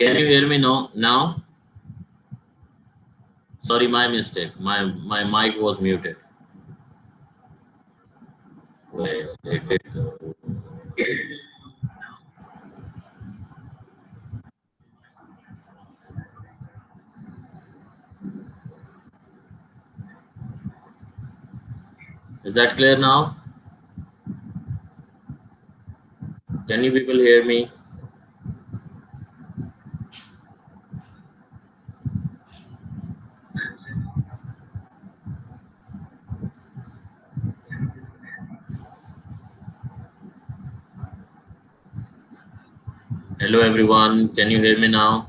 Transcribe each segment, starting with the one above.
Can you hear me now? Sorry, my mistake. My mic was muted. Wait, Is that clear now? Can you people hear me? Hello everyone, can you hear me now?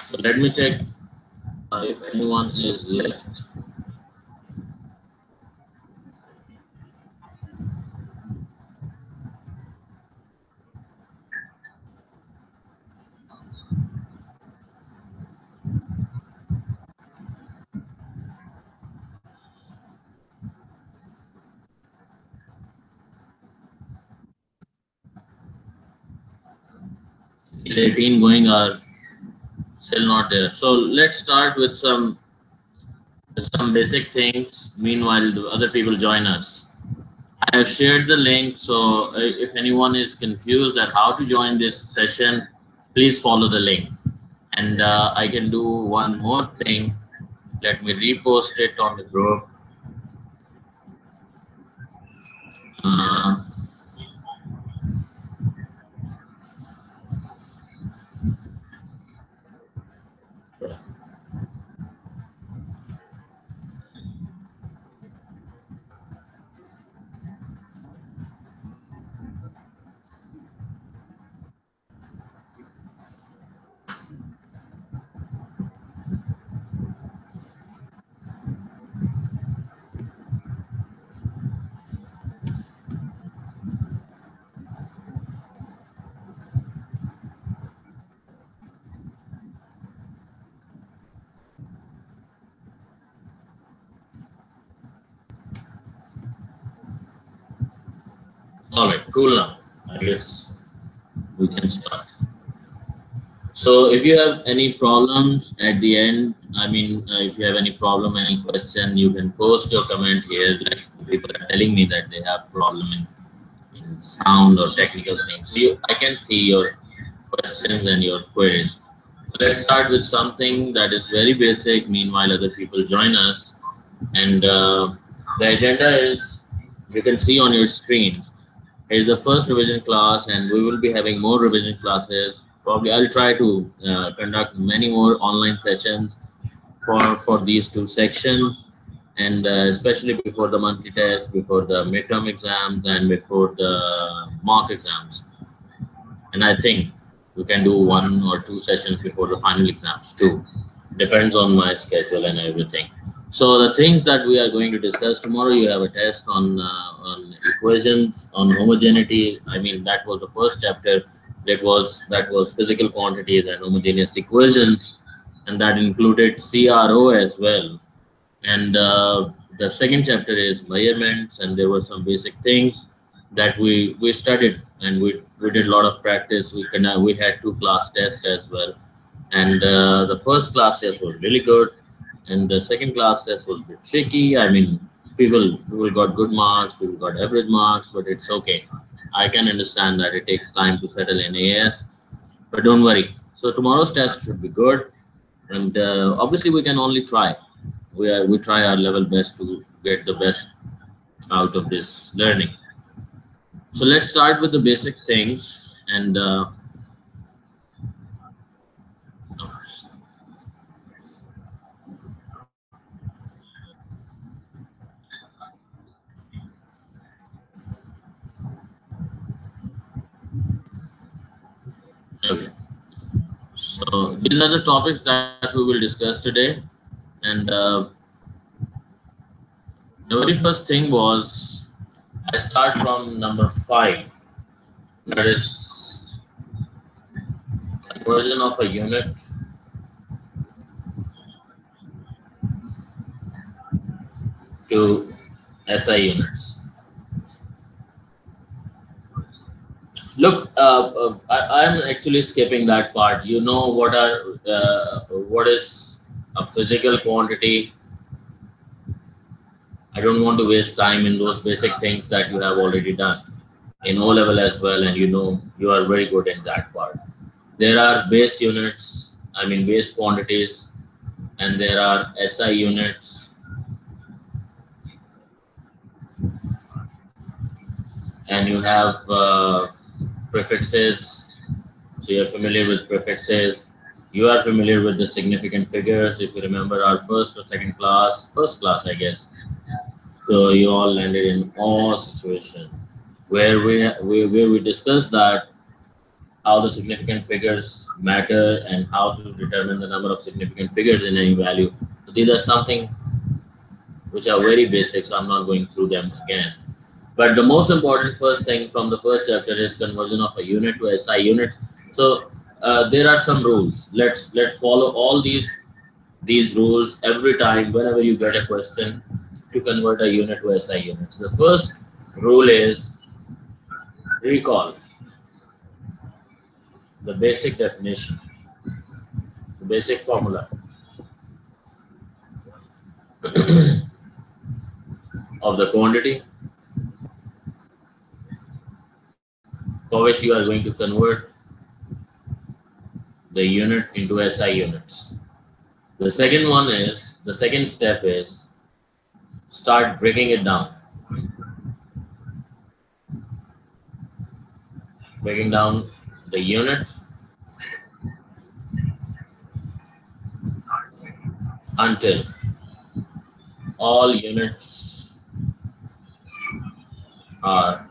So let me check if anyone is left. The 18 going are still not there. So let's start with some basic things. Meanwhile, the other people join us. I have shared the link, so if anyone is confused at how to join this session, please follow the link. And I can do one more thing. Let me repost it on the group. All right, cool now. I guess we can start. So if you have any problems at the end, I mean, if you have any problem, any question, you can post your comment here. Like people are telling me that they have problem in sound or technical things. So I can see your questions and your queries. So let's start with something that is very basic. Meanwhile, other people join us. And the agenda is, you can see on your screens, is the first revision class, and we will be having more revision classes. Probably I'll try to conduct many more online sessions for these two sections, and especially before the monthly test, before the midterm exams, and before the mock exams. And I think we can do 1 or 2 sessions before the final exams too. Depends on my schedule and everything. So the things that we are going to discuss tomorrow, you have a test on equations, on homogeneity. I mean, that was the first chapter. That was physical quantities and homogeneous equations, and that included CRO as well. And the second chapter is measurements, and there were some basic things that we studied, and we did a lot of practice. We had 2 class tests as well, and the first class test was really good, and the second class test was a bit tricky. I mean, people got good marks, people got average marks, but it's okay. I can understand that it takes time to settle in AS, but don't worry. So tomorrow's test should be good, and obviously we can only try. We try our level best to get the best out of this learning. So let's start with the basic things, and So these are the topics that we will discuss today. And the very first thing was I start from number 5. That is conversion of a unit to SI units. Look, I'm actually skipping that part. You know what is a physical quantity. I don't want to waste time in those basic things that you have already done in O level as well, and you know you are very good in that part. There are base units, I mean base quantities, and there are SI units, and you have prefixes. So you're familiar with prefixes. You are familiar with the significant figures. If you remember our first or second class, first class, I guess. So you all landed in all situation where we discussed that how the significant figures matter and how to determine the number of significant figures in any value. So these are something which are very basic, so I'm not going through them again. But the most important first thing from the first chapter is conversion of a unit to SI units. So there are some rules. Let's follow all these rules every time whenever you get a question to convert a unit to SI units. The first rule is recall the basic definition, the basic formula of the quantity for which you are going to convert the unit into SI units. The second step is start breaking it down. Breaking down the unit until all units are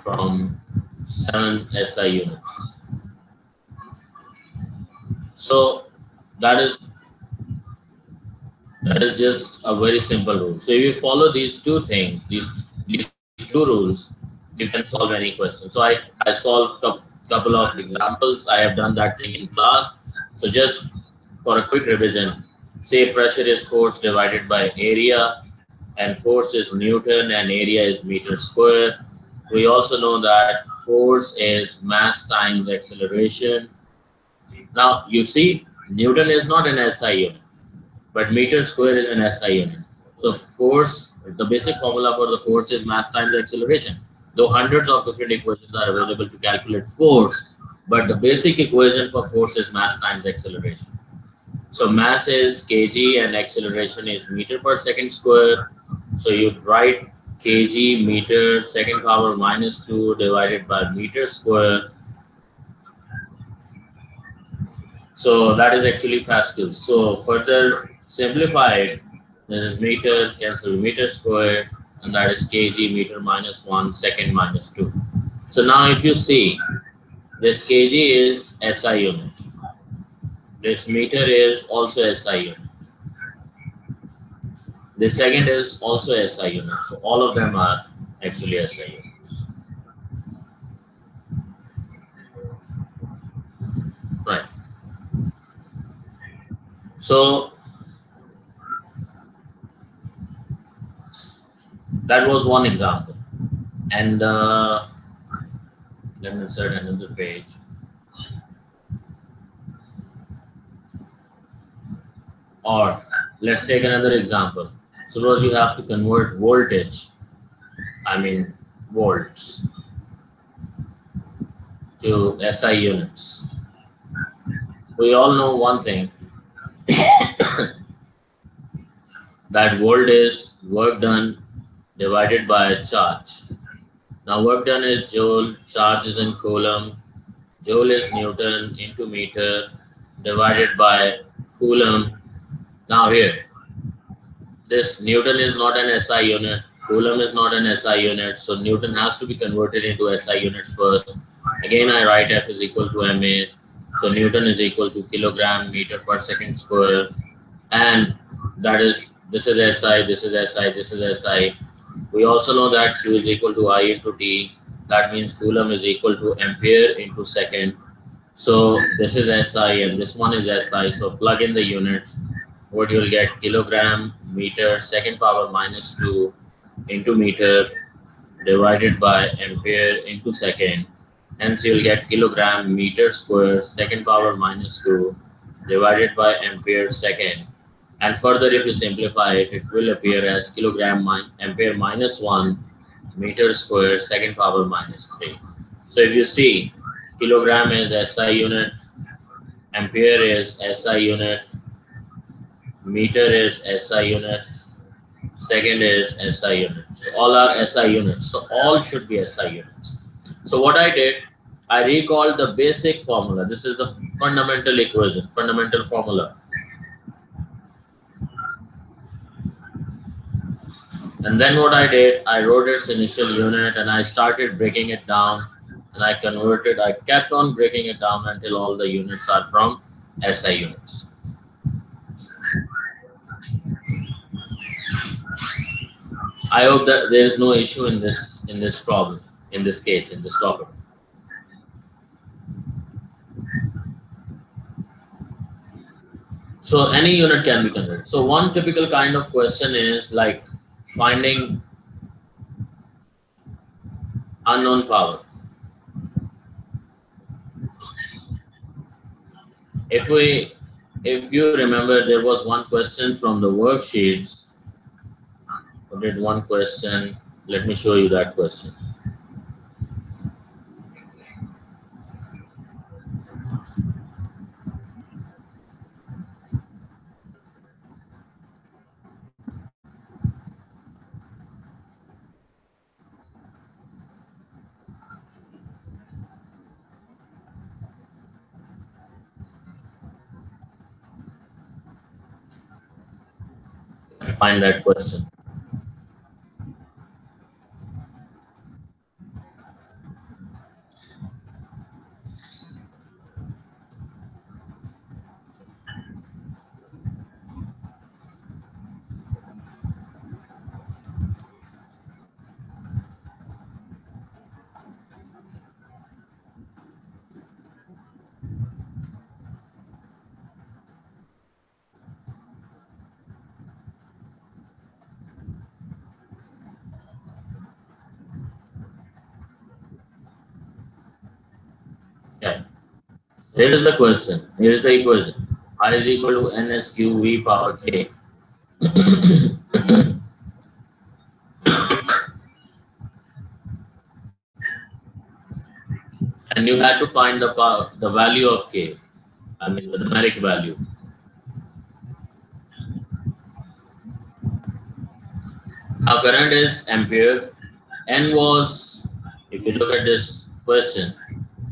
from 7 SI units. So that is just a very simple rule. So if you follow these two things, these two rules, you can solve any question. So I solved a couple of examples. I have done that thing in class. So just for a quick revision, say pressure is force divided by area, and force is Newton and area is meter square. We also know that force is mass times acceleration. Now you see Newton is not an SI unit, but meter square is an SI unit. So force, the basic formula for the force is mass times acceleration. Though hundreds of different equations are available to calculate force, but the basic equation for force is mass times acceleration. So mass is kg and acceleration is meter per second square. So you write kg meter second power minus 2 divided by meter square. So that is actually Pascals. So further simplified, this is meter, cancel meter square, and that is kg meter minus 1 second minus 2. So now if you see, this kg is SI unit. This meter is also SI unit. The second is also SI unit. So all of them are actually SI units. Right. So that was one example. And let me insert another page. Or let's take another example. Suppose you have to convert voltage, I mean volts, to SI units. We all know one thing, that volt is work done divided by charge. Now work done is joule, charge is in coulomb, joule is Newton into meter divided by coulomb. Now here, this Newton is not an SI unit, Coulomb is not an SI unit, so Newton has to be converted into SI units first. Again, I write F is equal to MA. So Newton is equal to kilogram meter per second square. And that is, this is SI, this is SI, this is SI. We also know that Q is equal to I into T. That means Coulomb is equal to ampere into second. So this is SI and this one is SI. So plug in the units. What you'll get, kilogram meter second power minus 2 into meter divided by ampere into second. Hence you'll get kilogram meter square second power minus 2 divided by ampere second. And further, if you simplify it, it will appear as kilogram ampere minus 1 meter square second power minus 3. So if you see, kilogram is SI unit, ampere is SI unit, meter is SI unit, second is SI unit. So all are SI units. So all should be SI units. So what I did, I recalled the basic formula. This is the fundamental equation, fundamental formula. And then what I did, I wrote its initial unit and I started breaking it down and I kept on breaking it down until all the units are from SI units. I hope that there is no issue in this problem, in this case, in this topic. So any unit can be converted. So one typical kind of question is like finding unknown power. If you remember, there was one question from the worksheets. I did one question. Let me show you that question. Find that question. Yeah. Here is the question. Here is the equation. I is equal to NSQ V power K. And you had to find the value of K. I mean the numeric value. Now current is ampere. N was, if you look at this question,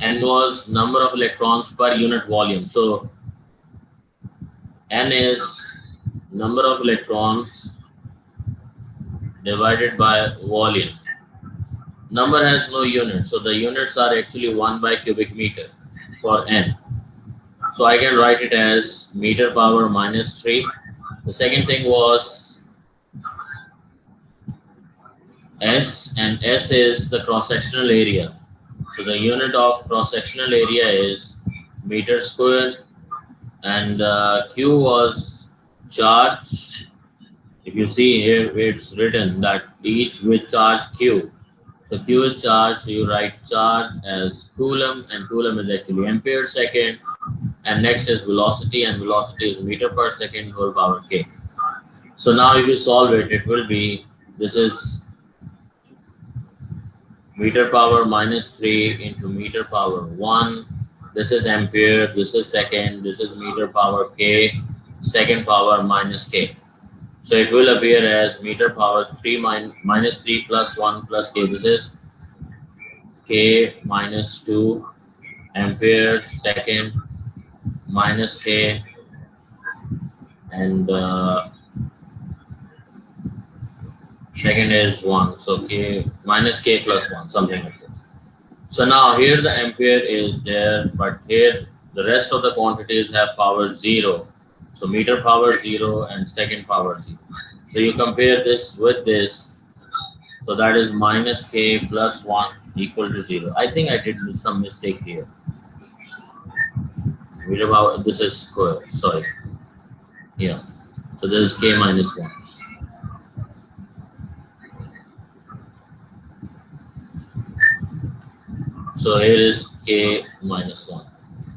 N was number of electrons per unit volume. So N is number of electrons divided by volume. Number has no unit, so the units are actually 1 by cubic meter for N. So I can write it as meter power minus 3. The second thing was S, and S is the cross-sectional area. So the unit of cross-sectional area is meter square, and Q was charge. If you see here, it's written that each with charge Q. So Q is charge, so you write charge as Coulomb, and Coulomb is actually ampere second. And next is velocity, and velocity is meter per second whole power K. So now if you solve it, it will be, this is meter power minus 3 into meter power 1. This is ampere, this is second, this is meter power K, second power minus K. So it will appear as meter power 3 minus 3 plus 1 plus K. This is K minus 2 ampere second minus K, and second is 1. So k minus k plus 1, something like this. So now here the ampere is there, but here the rest of the quantities have power 0. So meter power 0 and second power 0. So you compare this with this. So that is minus k plus 1 equal to 0. I think I did some mistake here. Meter power, this is square, sorry. Yeah. So this is k minus 1. So here is k minus 1.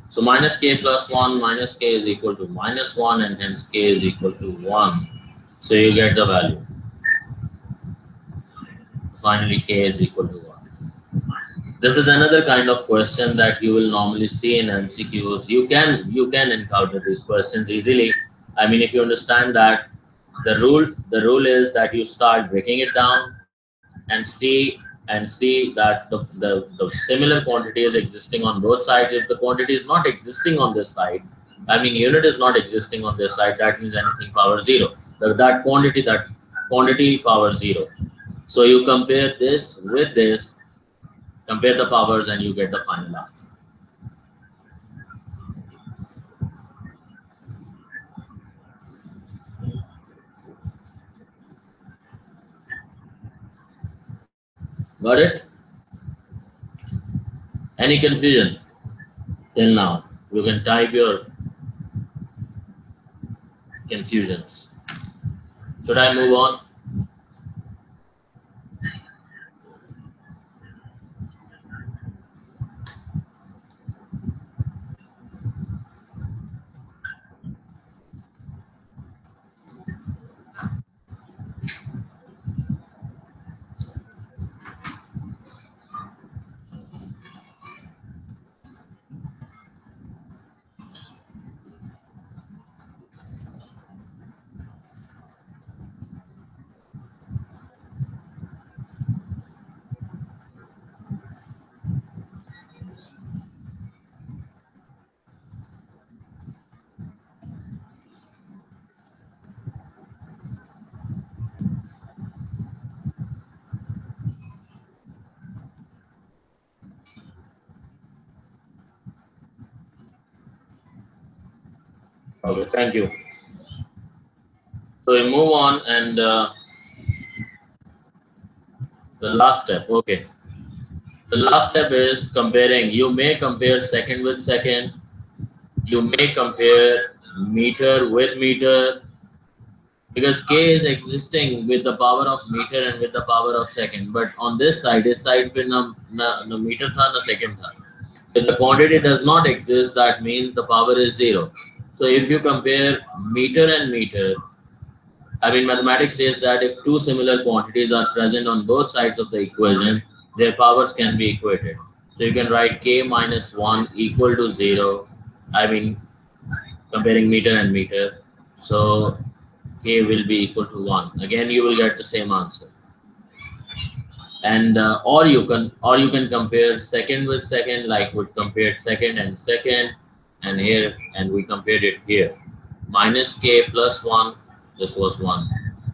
So minus k plus 1 minus k is equal to minus 1, and hence k is equal to 1. So you get the value. Finally, k is equal to 1. This is another kind of question that you will normally see in MCQs. You can encounter these questions easily. I mean, if you understand that the rule is that you start breaking it down and see that the similar quantity is existing on both sides. If the quantity is not existing on this side, I mean unit is not existing on this side, that means anything power 0. That quantity power 0. So you compare this with this, compare the powers, and you get the final answer. Got it? Any confusion till now? You can type your confusions. Should I move on? Okay, thank you. So we move on, and the last step. Okay. The last step is comparing. You may compare second with second. You may compare meter with meter, because k is existing with the power of meter and with the power of second. But on this side पे ना meter था ना second था. So if the quantity does not exist, that means the power is 0. So if you compare meter and meter, I mean, mathematics says that if two similar quantities are present on both sides of the equation, their powers can be equated. So you can write k minus 1 equal to 0. I mean, comparing meter and meter. So k will be equal to 1. Again, you will get the same answer. And or you can compare second with second, like we compared second and second, and here, and we compared it here. Minus k plus 1, this was 1.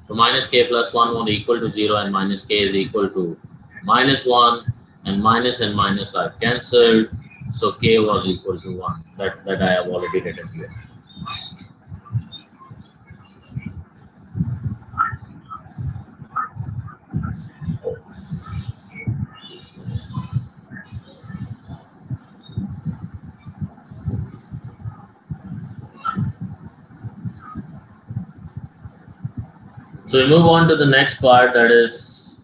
So minus k plus 1 will equal to 0, and minus k is equal to minus 1, and minus are cancelled. So k was equal to 1. That I have already written here. So we move on to the next part, that is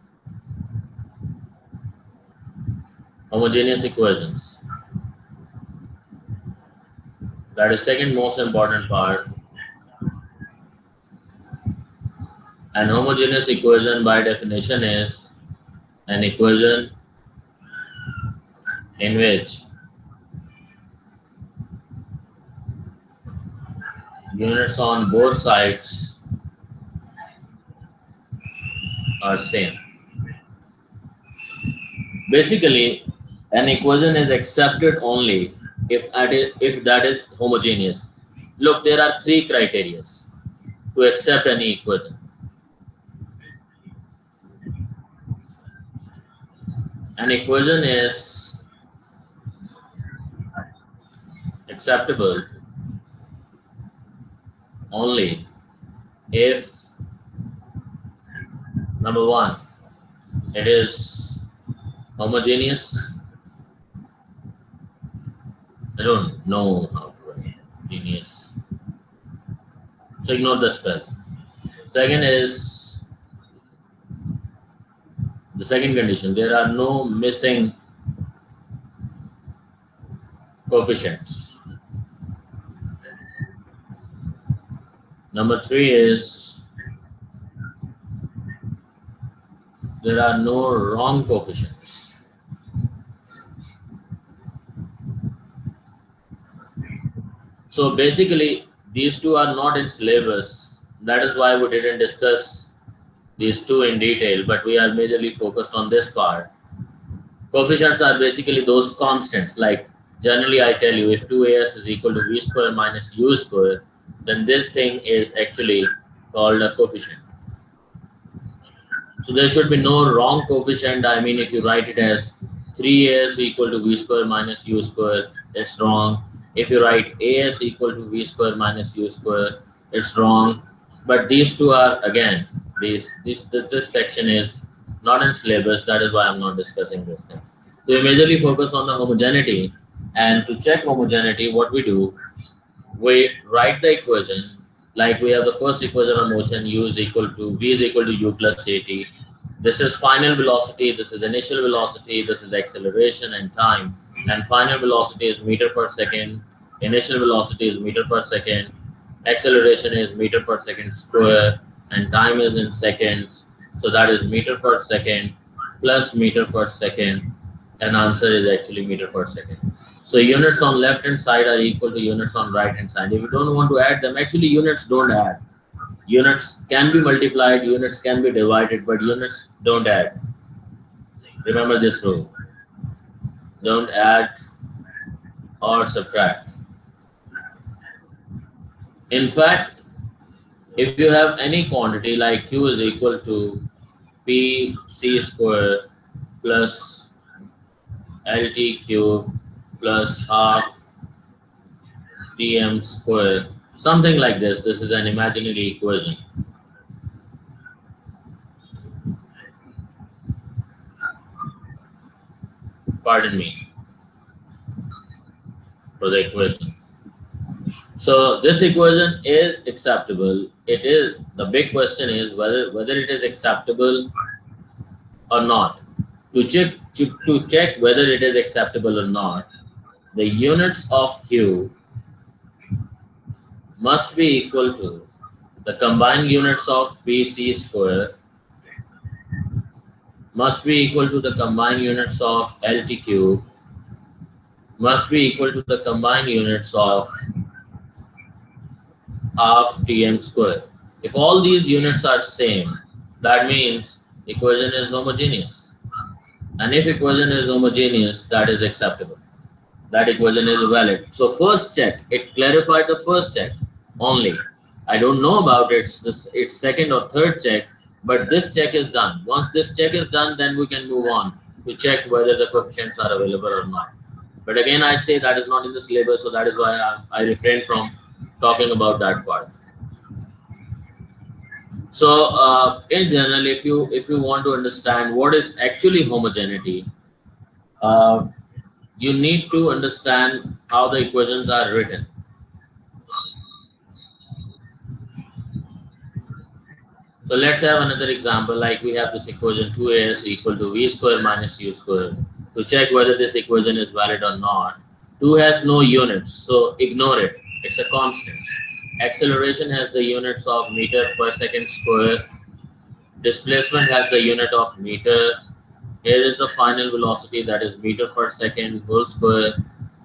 homogeneous equations. That is second most important part. An homogeneous equation by definition is an equation in which units on both sides are same. Basically, an equation is accepted only if that is homogeneous. Look, there are three criteria to accept any equation. an equation is acceptable only if, number one, it is homogeneous. I don't know how to write genius, so ignore the spell. Second is the second condition, there are no missing coefficients. Number three is there are no wrong coefficients. So basically, these two are not in syllabus. That is why we didn't discuss these two in detail, but we are majorly focused on this part. Coefficients are basically those constants. Like generally I tell you, if 2as is equal to v square minus u square, then this thing is actually called a coefficient. So there should be no wrong coefficient. I mean, if you write it as 3as equal to v square minus u square, it's wrong. If you write as equal to v square minus u square, it's wrong. But these two are, again, this section is not in syllabus. That is why I'm not discussing this thing. So we majorly focus on the homogeneity, and to check homogeneity, what we do, we write the equation like we have the first equation of motion, u is equal to v is equal to u plus at. This is final velocity, this is initial velocity, this is acceleration and time, and final velocity is meter per second, initial velocity is meter per second, acceleration is meter per second square, and time is in seconds. So that is meter per second plus meter per second, and answer is actually meter per second. So units on left hand side are equal to units on right hand side. If you don't want to add them, actually units don't add. Units can be multiplied, units can be divided, but units don't add. Remember this rule. Don't add or subtract. In fact, if you have any quantity like q is equal to p c square plus lt cube plus half tm square, something like this. This is an imaginary equation. Pardon me for the equation. So this equation is acceptable. It is, the big question is whether it is acceptable or not. To check whether it is acceptable or not, the units of q must be equal to the combined units of pc square must be equal to the combined units of lt cube must be equal to the combined units of half tm square. If all these units are same, that means equation is homogeneous. And if equation is homogeneous, that is acceptable. That equation is valid. So first check, it clarified the first check only. I don't know about its second or third check, but this check is done. Once this check is done, then we can move on to check whether the coefficients are available or not. But again, I say that is not in the syllabus, so that is why I refrain from talking about that part. So in general, if you want to understand what is actually homogeneity, you need to understand how the equations are written. So let's have another example, like we have this equation 2as equal to v square minus u square. To check whether this equation is valid or not, 2 has no units, so ignore it. It's a constant. Acceleration has the units of meter per second square. Displacement has the unit of meter. Here is the final velocity, that is meter per second whole square.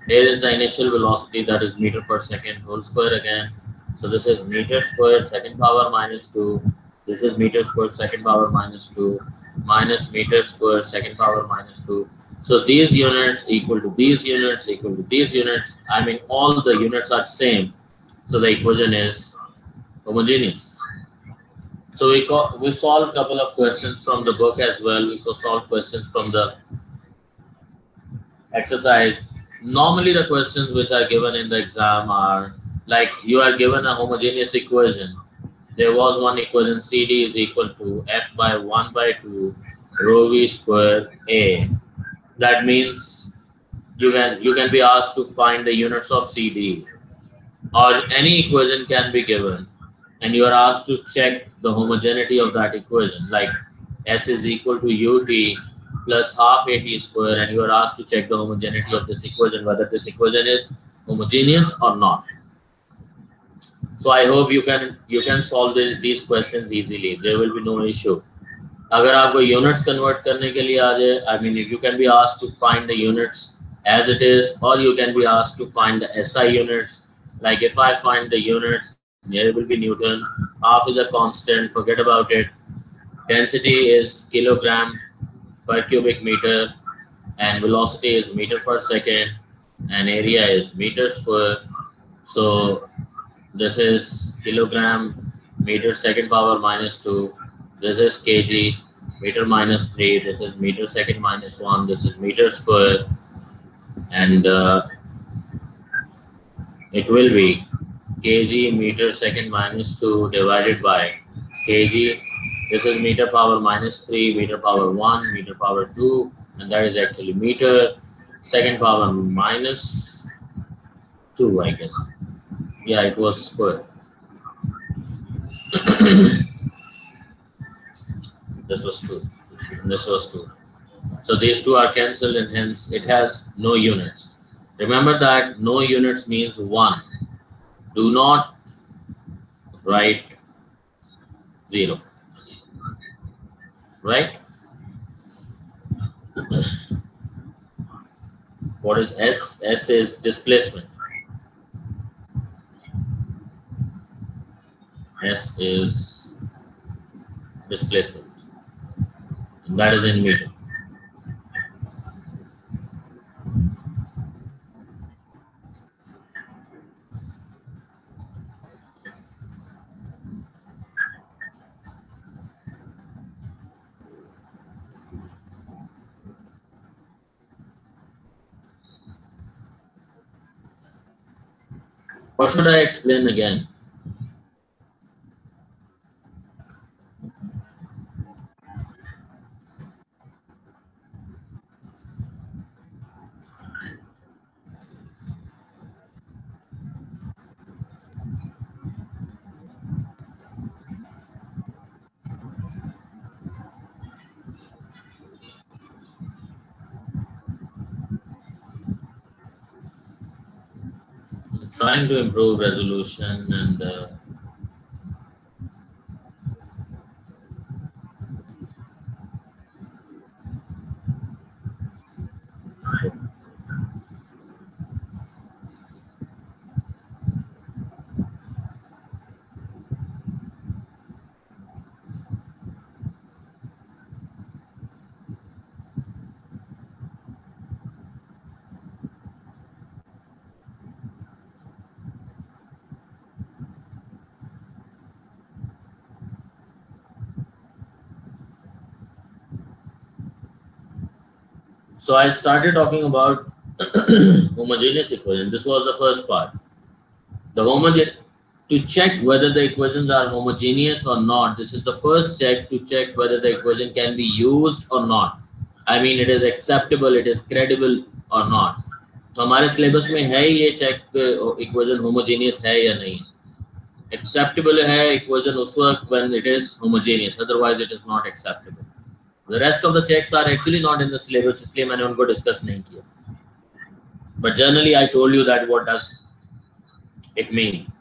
Here is the initial velocity, that is meter per second whole square again. So this is meter square second power minus 2. This is meter square second power minus 2 minus meter square second power minus 2. So these units equal to these units equal to these units. I mean, all the units are same. So the equation is homogeneous. So we solved a couple of questions from the book as well. We could solve questions from the exercise. Normally the questions which are given in the exam are like you are given a homogeneous equation. There was one equation CD is equal to F by 1 by 2 rho V square A. That means you can be asked to find the units of CD, or any equation can be given and you are asked to check the homogeneity of that equation, like S is equal to UT plus half AT square, and you are asked to check the homogeneity of this equation, whether this equation is homogeneous or not. So I hope you can solve these questions easily. There will be no issue. अगर आपको units convert करने के लिए आ जाए, I mean, you can be asked to find the units as it is, or you can be asked to find the SI units. Like if I find the units, there will be Newton. Half is a constant. Forget about it. Density is kilogram per cubic meter, and velocity is meter per second, and area is meter square. So this is kilogram meter second power minus 2. This is kg meter minus 3. This is meter second minus 1. This is meter square. And it will be kg meter second minus 2 divided by kg. This is meter power minus 3, meter power 1, meter power 2. And that is actually meter second power minus 2, I guess. Yeah, it was square. This was 2. And this was 2. So these two are cancelled, and hence it has no units. Remember that no units means 1. Do not write 0. Right? What is S? S is displacement. S is displacement. And that is in meter. What should I explain again? I'm trying to improve resolution and so I started talking about homogeneous equation. This was the first part. To check whether the equations are homogeneous or not. This is the first check to check whether the equation can be used or not. I mean, it is acceptable, it is credible or not. तो हमारे syllabus में है ये check equation homogeneous है या नहीं. Acceptable है equation उस वक्त when it is homogeneous, otherwise it is not acceptable. The rest of the checks are actually not in the syllabus, इसलिए मैंने उनको discuss नहीं किया. But generally I told you that what does it mean.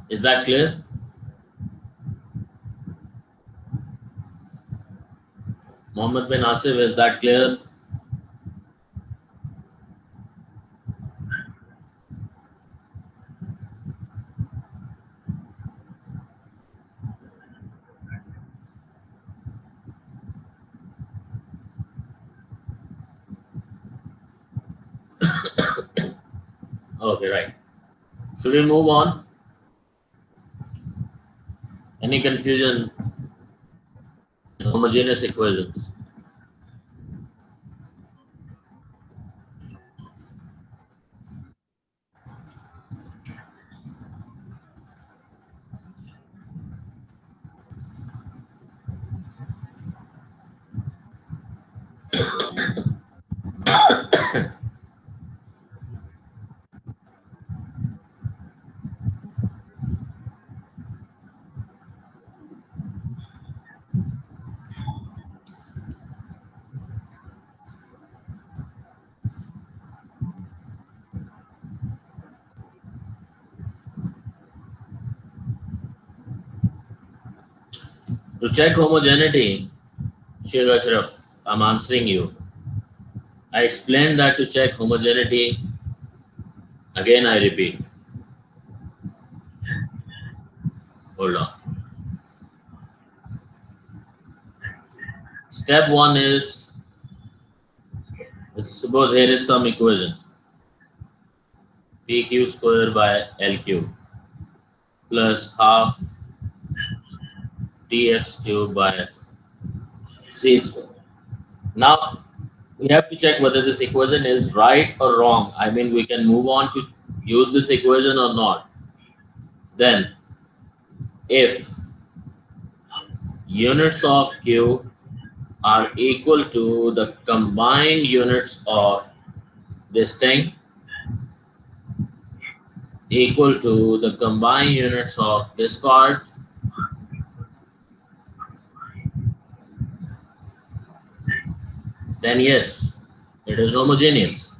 Is that clear? Mohammed bin Asif, is that clear? Okay, right. Should we move on? Any confusion in homogeneous equations? To check homogeneity, Sheikh Ashraf, I'm answering you. I explained that to check homogeneity, again I repeat. Hold on. Step one is, suppose here is some equation. PQ square by LQ plus half TX cube by C square. Now, we have to check whether this equation is right or wrong. I mean, we can move on to use this equation or not. Then, if units of Q are equal to the combined units of this thing, equal to the combined units of this part, then yes, it is homogeneous.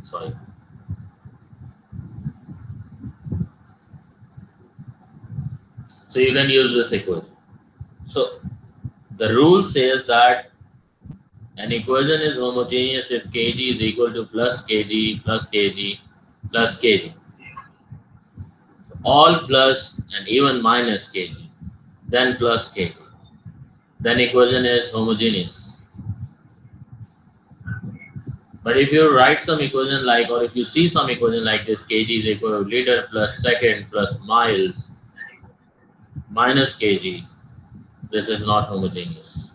Sorry. So you can use this equation. So the rule says that an equation is homogeneous if Kg is equal to plus Kg plus Kg plus Kg. All plus and even minus Kg, then plus Kg. Then equation is homogeneous. But if you write some equation like, or if you see some equation like this, Kg is equal to liter plus second plus miles minus Kg, this is not homogeneous.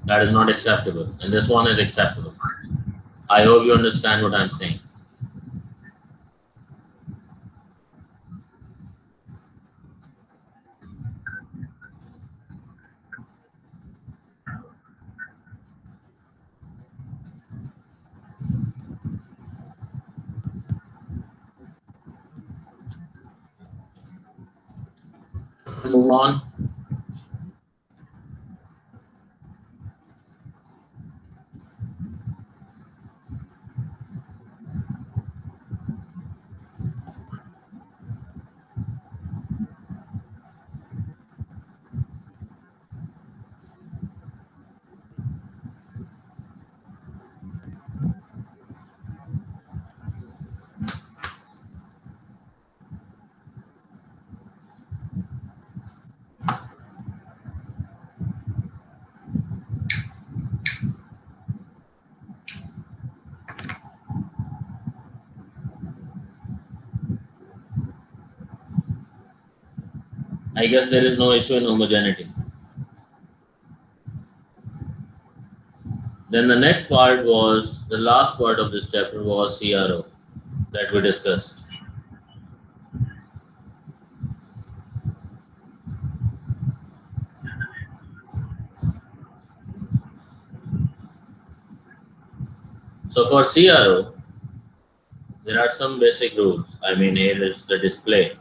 That is not acceptable. And this one is acceptable. I hope you understand what I'm saying. Move on. I guess there is no issue in homogeneity. Then the next part was, the last part of this chapter was CRO that we discussed. So for CRO, there are some basic rules. I mean, here is the display.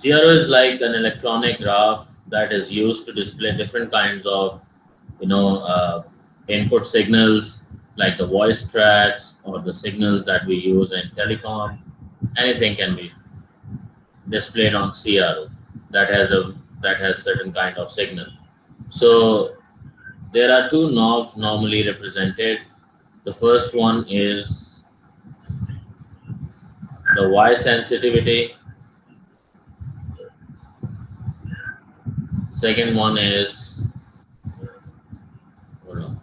CRO is like an electronic graph that is used to display different kinds of, you know, input signals like the voice tracks or the signals that we use in telecom. Anything can be displayed on CRO that has certain kind of signal. So there are two knobs normally represented. The first one is the Y sensitivity. Second one is, hold on.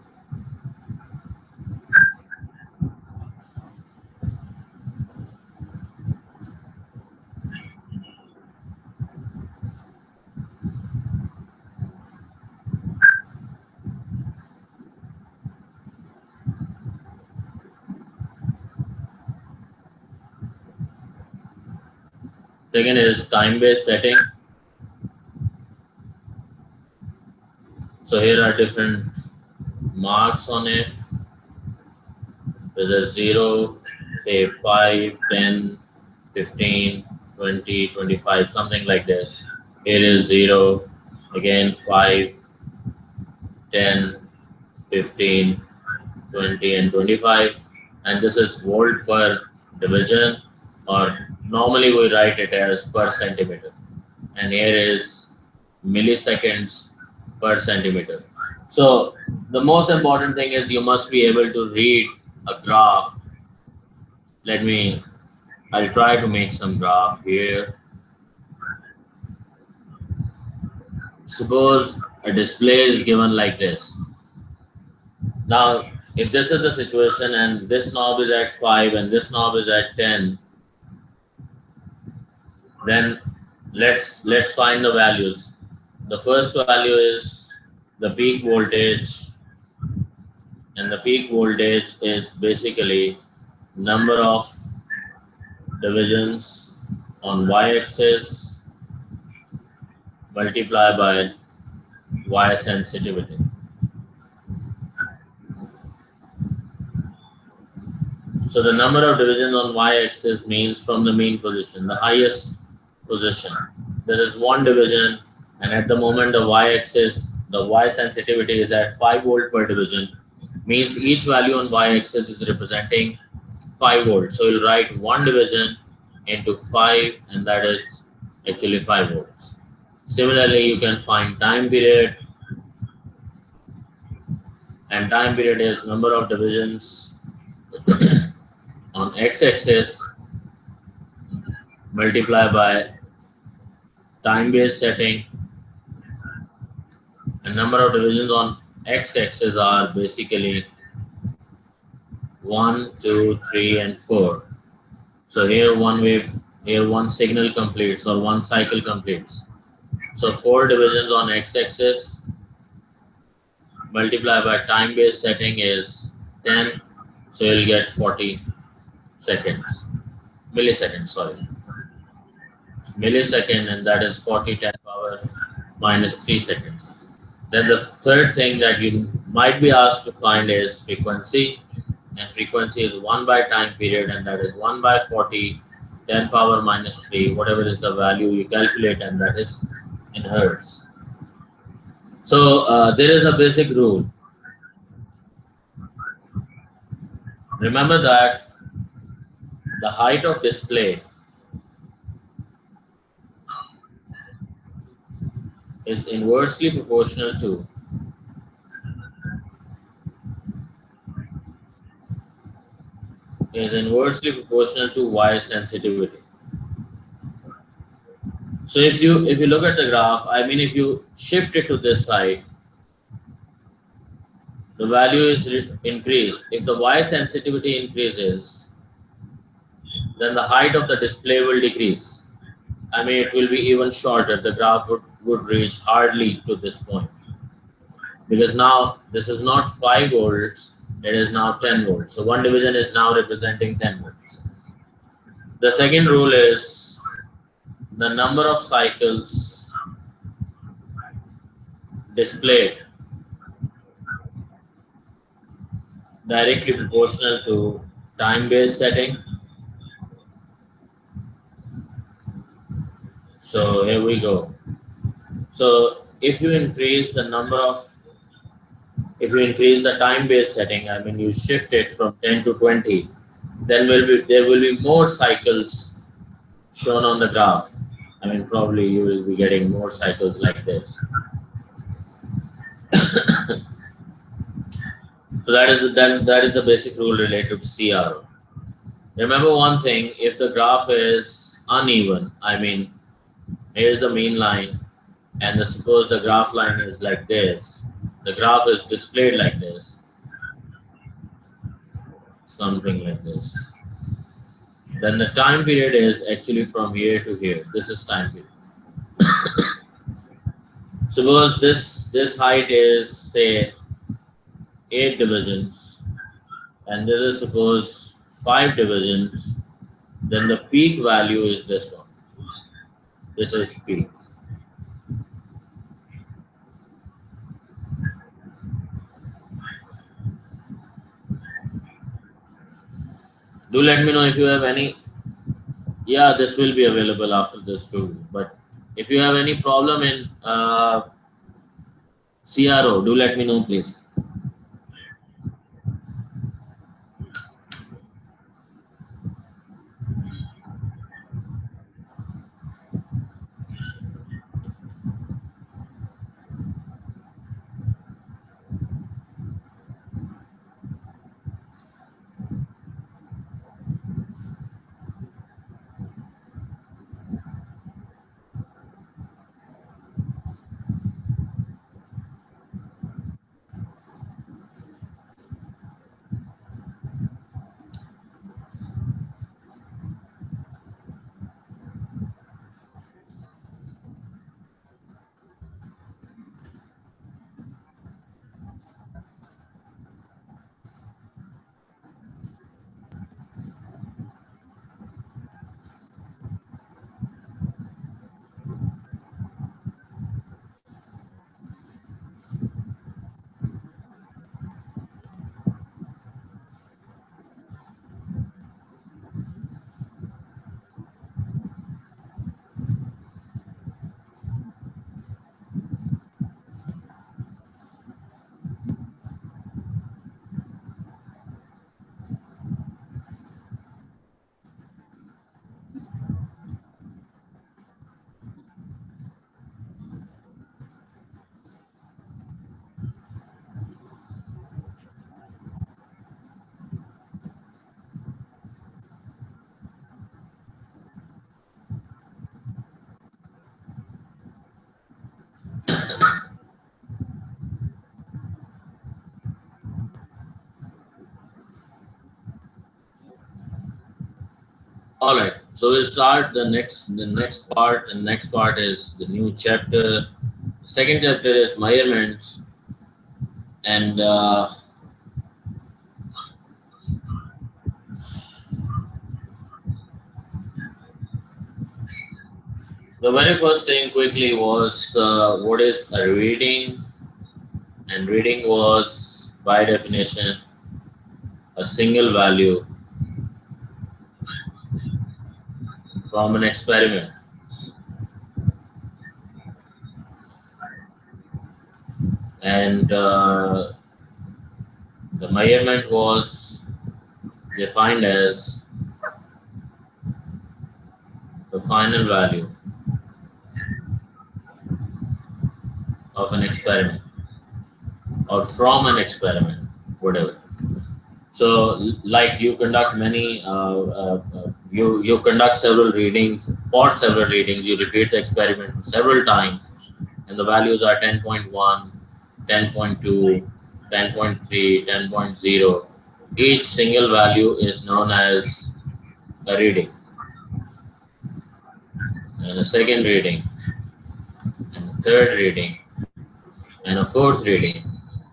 Second is time-based setting. So here are different marks on it. There's a 0, say 5, 10, 15, 20, 25, something like this. Here is 0, again 5, 10, 15, 20, and 25. And this is volt per division, or normally we write it as per centimeter. And here is milliseconds per centimeter. So the most important thing is you must be able to read a graph. I'll try to make some graph here. Suppose a display is given like this. Now, if this is the situation and this knob is at 5 and this knob is at 10, then let's find the values. The first value is the peak voltage, and the peak voltage is basically number of divisions on y-axis multiplied by y sensitivity. So the number of divisions on y-axis means from the mean position, the highest position. There is one division, and at the moment the y-axis, the y sensitivity is at 5 volt per division, means each value on y-axis is representing 5 volts. So we'll write one division into 5, and that is actually 5 volts. Similarly, you can find time period, and time period is number of divisions on x-axis multiplied by time-based setting, and number of divisions on x-axis are basically 1, 2, 3, and 4. So here one signal completes or one cycle completes. So 4 divisions on x-axis multiplied by time-based setting is 10. So you'll get 40 seconds, milliseconds, sorry. Millisecond, and that is 40 10 power minus 3 seconds. Then the third thing that you might be asked to find is frequency, and frequency is 1 by time period, and that is 1 by 40 10 power minus 3, whatever is the value you calculate, and that is in hertz. So there is a basic rule. Remember that the height of display is inversely proportional to y sensitivity. So if you look at the graph, I mean, if you shift it to this side, the value is increased. If the y sensitivity increases, then the height of the display will decrease. I mean, it will be even shorter. The graph would reach hardly to this point, because now this is not 5 volts, it is now 10 volts. So one division is now representing 10 volts. The second rule is the number of cycles displayed directly proportional to time-based setting. So here we go. So if you increase the number of, if you increase the time-based setting, I mean you shift it from 10 to 20, then there will be more cycles shown on the graph. I mean probably you will be getting more cycles like this. So that is the basic rule related to CRO. Remember one thing: if the graph is uneven, I mean here's the mean line, and suppose the graph line is like this. The graph is displayed like this, something like this. Then the time period is actually from here to here. This is time period. Suppose this height is say 8 divisions, and this is suppose 5 divisions. Then the peak value is this one. This is peak. Do let me know if you have any. Yeah, this will be available after this too. But if you have any problem in CRO, do let me know, please. All right. So we start the next part, and next part is the new chapter. The second chapter is measurements, and the very first thing quickly was what is a reading, and reading was by definition a single value from an experiment, and the measurement was defined as the final value of an experiment or from an experiment, whatever. So, like you conduct you conduct several readings. For several readings, you repeat the experiment several times, and the values are 10.1, 10.2, 10.3, 10.0. Each single value is known as a reading, and a second reading, and a third reading, and a fourth reading.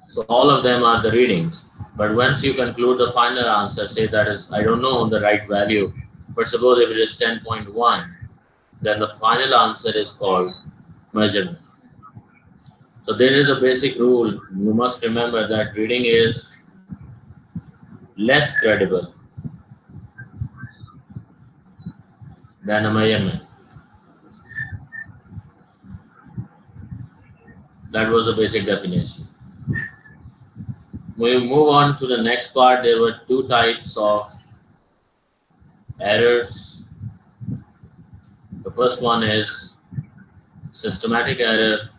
So all of them are the readings. But once you conclude the final answer, say that is, I don't know the right value, but suppose if it is 10.1, then the final answer is called measurement. So there is a basic rule. You must remember that reading is less credible than a measurement. That was the basic definition. We move on to the next part. There were two types of errors. The first one is systematic error,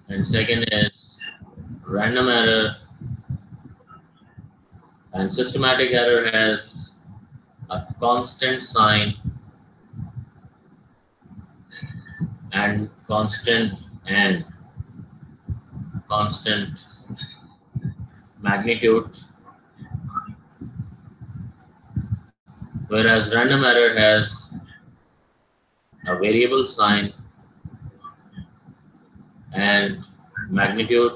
and second is random error. And systematic error has a constant sign and constant magnitude, whereas random error has a variable sign and magnitude.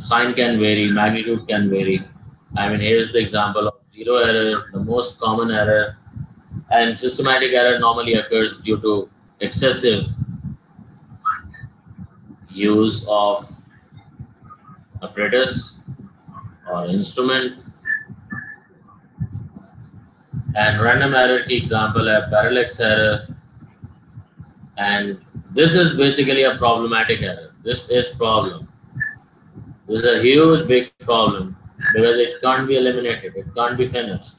Sign can vary, magnitude can vary. I mean, here's the example of zero error, the most common error. And systematic error normally occurs due to excessive use of apparatus or instrument. And random error की example है parallax error. And this is basically a problematic error. This is problem. This is a huge big problem because it can't be eliminated. It can't be finished.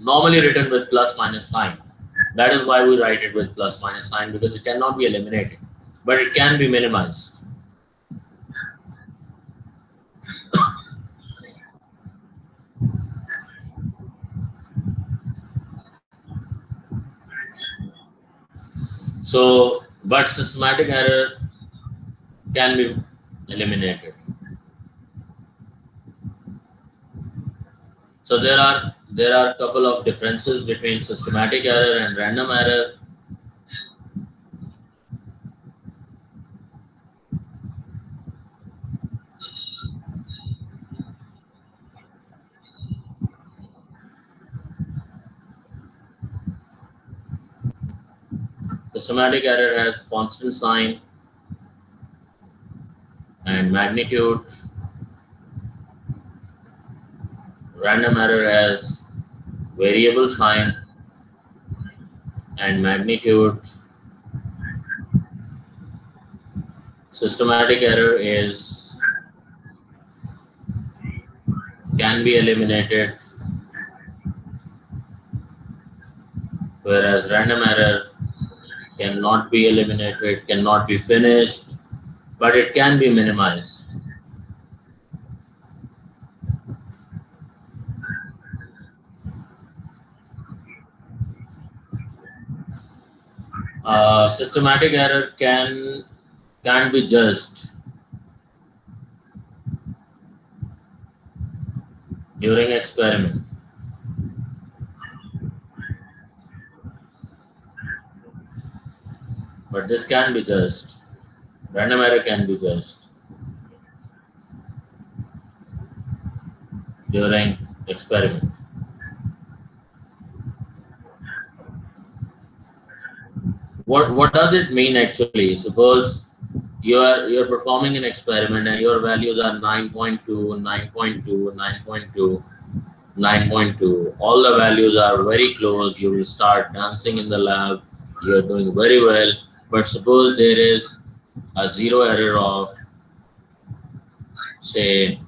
Normally written with plus minus sign. That is why we write it with plus minus sign, because it cannot be eliminated, but it can be minimized. So, but systematic error can be eliminated. So there are a couple of differences between systematic error and random error. Systematic error has constant sign and magnitude. Random error has variable sign and magnitude. Systematic error can be eliminated, whereas random error cannot be eliminated, cannot be finished, but it can be minimized. Systematic error can be judged during experiment. But this can be judged. Random error can be judged during experiment. What does it mean actually? Suppose you're performing an experiment and your values are 9.2, 9.2, 9.2, 9.2. All the values are very close. You will start dancing in the lab. You're doing very well. But suppose there is a zero error of, say,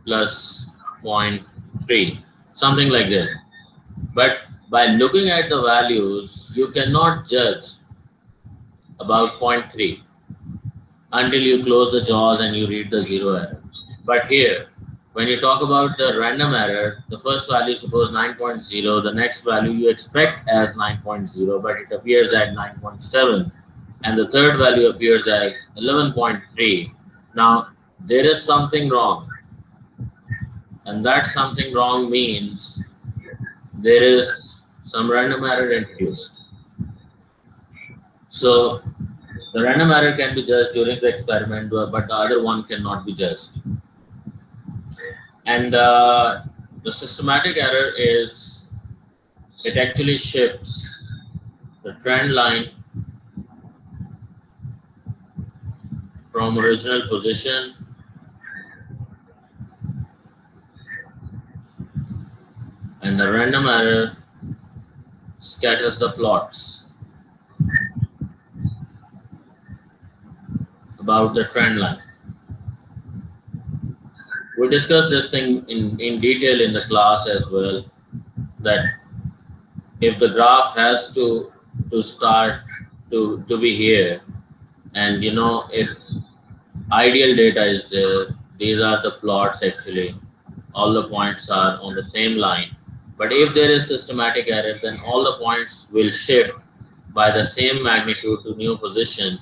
plus 0.3, something like this. But by looking at the values, you cannot judge about 0.3 until you close the jaws and you read the zero error. But here, when you talk about the random error, the first value, suppose 9.0, the next value you expect as 9.0, but it appears at 9.7, and the third value appears as 11.3. Now, there is something wrong, and that something wrong means there is some random error introduced. So, the random error can be judged during the experiment, but the other one cannot be judged. And the systematic error it actually shifts the trend line from original position and the random error scatters the plots about the trend line. We discussed this thing in detail in the class as well, that if the graph has to start to be here, and you know, if ideal data is there, these are the plots actually, all the points are on the same line. But if there is systematic error, then all the points will shift by the same magnitude to new position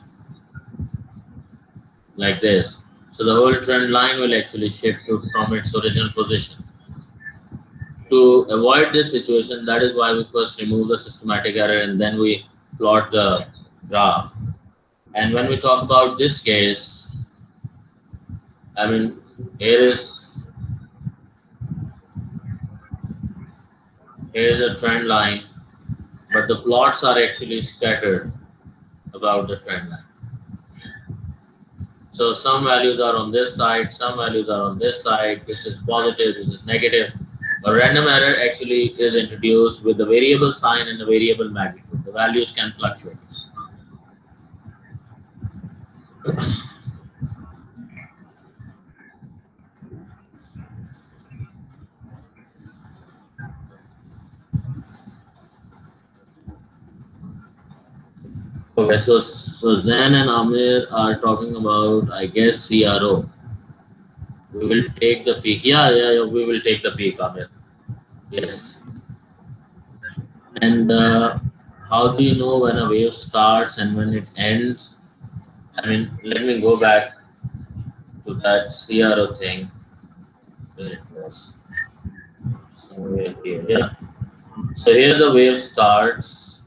like this. So the whole trend line will actually shift from its original position. To avoid this situation, that is why we first remove the systematic error and then we plot the graph. And when we talk about this case, I mean, here is a trend line, but the plots are actually scattered about the trend line. So some values are on this side, some values are on this side. This is positive, this is negative. A random error actually is introduced with the variable sign and the variable magnitude. The values can fluctuate. Okay, so Zain and Amir are talking about, I guess, CRO. We will take the peak. Yeah, we will take the peak, Amir. Yes. And how do you know when a wave starts and when it ends? I mean, let me go back to that CRO thing. Where it was. Somewhere here. Yeah. So here the wave starts,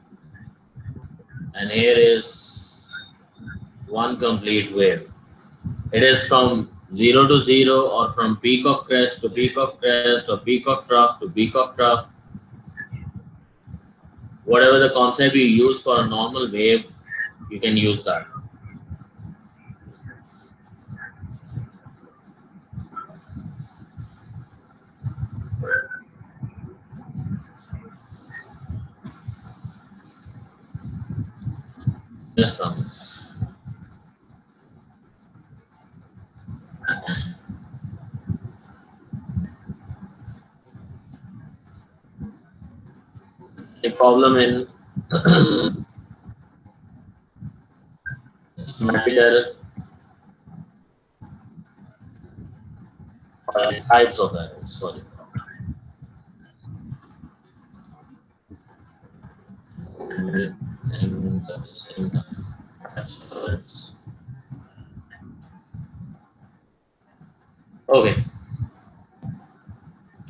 and here is one complete wave. It is from 0 to 0, or from peak of crest to peak of crest, or peak of trough to peak of trough. Whatever the concept you use for a normal wave, you can use that. Yes, sir. The problem in systematic error, or types of errors, sorry. And at the same time, types of errors. Okay.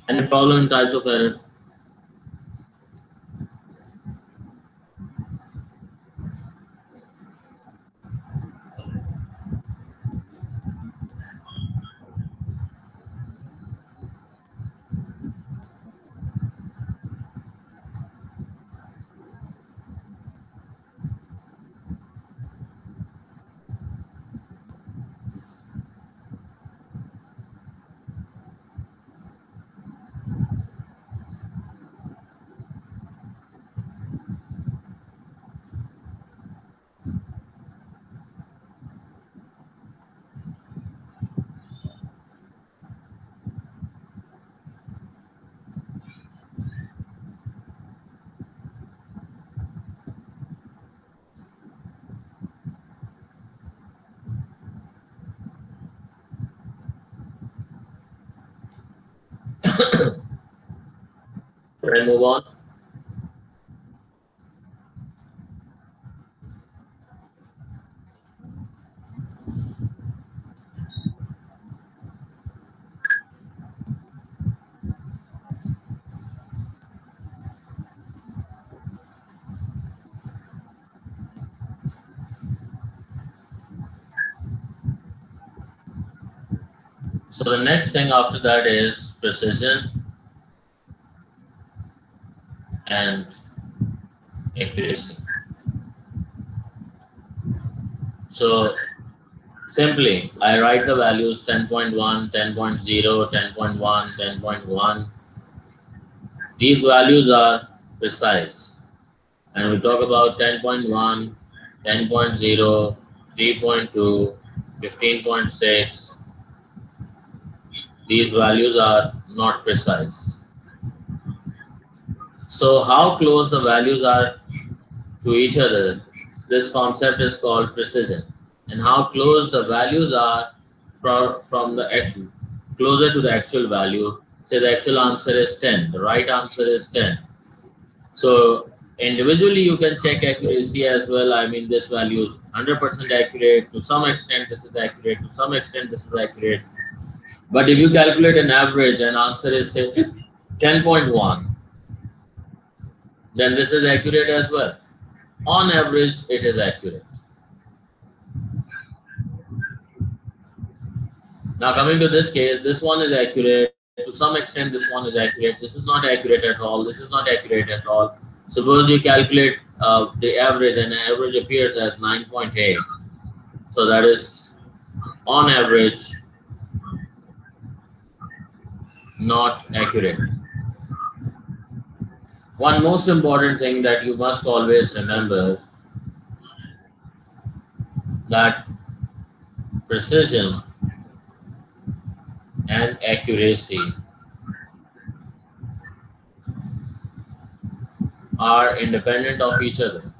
Any problem in types of errors? Should I move on? So the next thing after that is precision and accuracy. So simply, I write the values 10.1, 10.0, 10.1, 10.1 These values are precise. And we talk about 10.1, 10.0, 3.2, 15.6. These values are not precise. So how close the values are to each other, this concept is called precision. And how close the values are from the actual, closer to the actual value. Say the actual answer is 10, the right answer is 10. So individually you can check accuracy as well. I mean, this value is 100% accurate. To some extent this is accurate, to some extent this is accurate. But if you calculate an average and answer is say 10.1, then this is accurate as well. On average, it is accurate. Now coming to this case, this one is accurate. To some extent, this one is accurate. This is not accurate at all. This is not accurate at all. Suppose you calculate the average, and the average appears as 9.8. So that is on average not accurate. One most important thing that you must always remember, that precision and accuracy are independent of each other.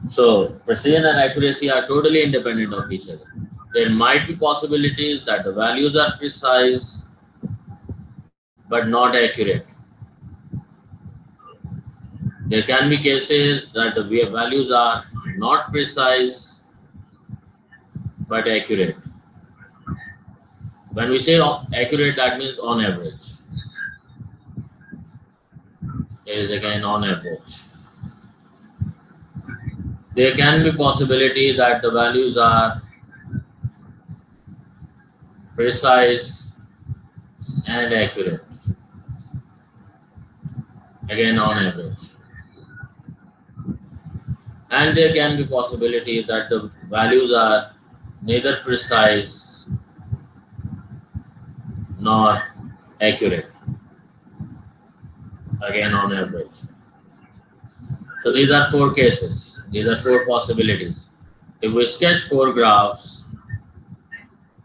So precision and accuracy are totally independent of each other. There might be possibilities that the values are precise but not accurate. There can be cases that the values are not precise but accurate. When we say accurate, that means on average. It is again on average. There can be possibility that the values are precise and accurate. Again on average. And there can be possibility that the values are neither precise nor accurate. Again on average. So these are four cases. These are four possibilities. If we sketch four graphs,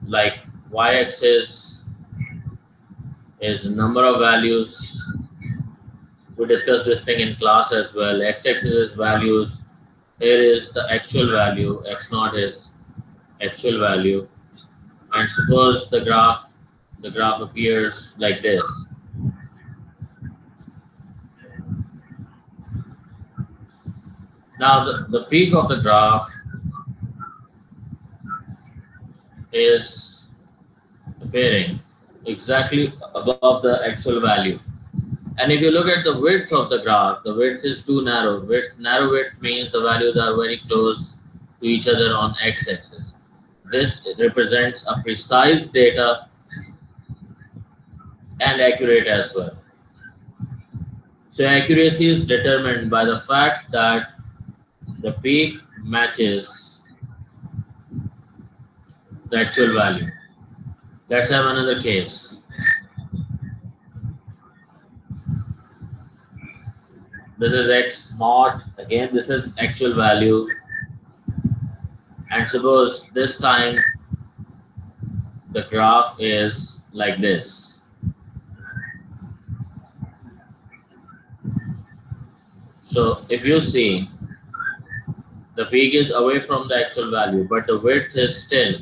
like y-axis is number of values. We discussed this thing in class as well. X-axis is values. Here is the actual value. X0 is actual value. And suppose the graph appears like this. Now the peak of the graph is appearing exactly above the actual value. And if you look at the width of the graph, the width is too narrow. Narrow width means the values are very close to each other on x-axis. This represents a precise data and accurate as well. So accuracy is determined by the fact that the peak matches the actual value. Let's have another case. This is x naught. Again, this is actual value. And suppose this time the graph is like this. So if you see, the peak is away from the actual value, but the width is still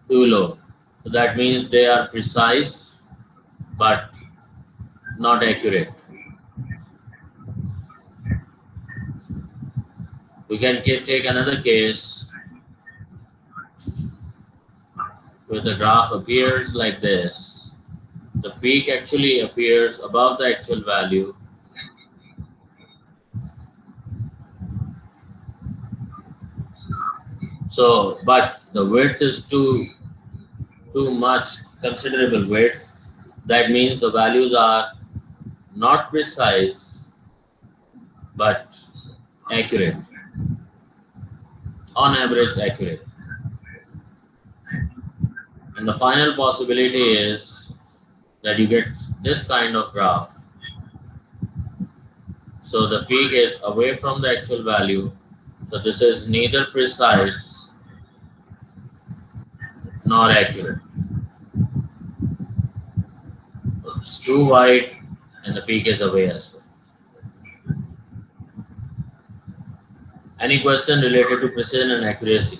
too low. So that means they are precise but not accurate. We can take another case where the graph appears like this. The peak actually appears above the actual value. So, but the width is too much, considerable width. That means the values are not precise but accurate. On average, accurate. And the final possibility is that you get this kind of graph. So the peak is away from the actual value. So this is neither precise nor accurate. So it's too wide and the peak is away as well. Any question related to precision and accuracy?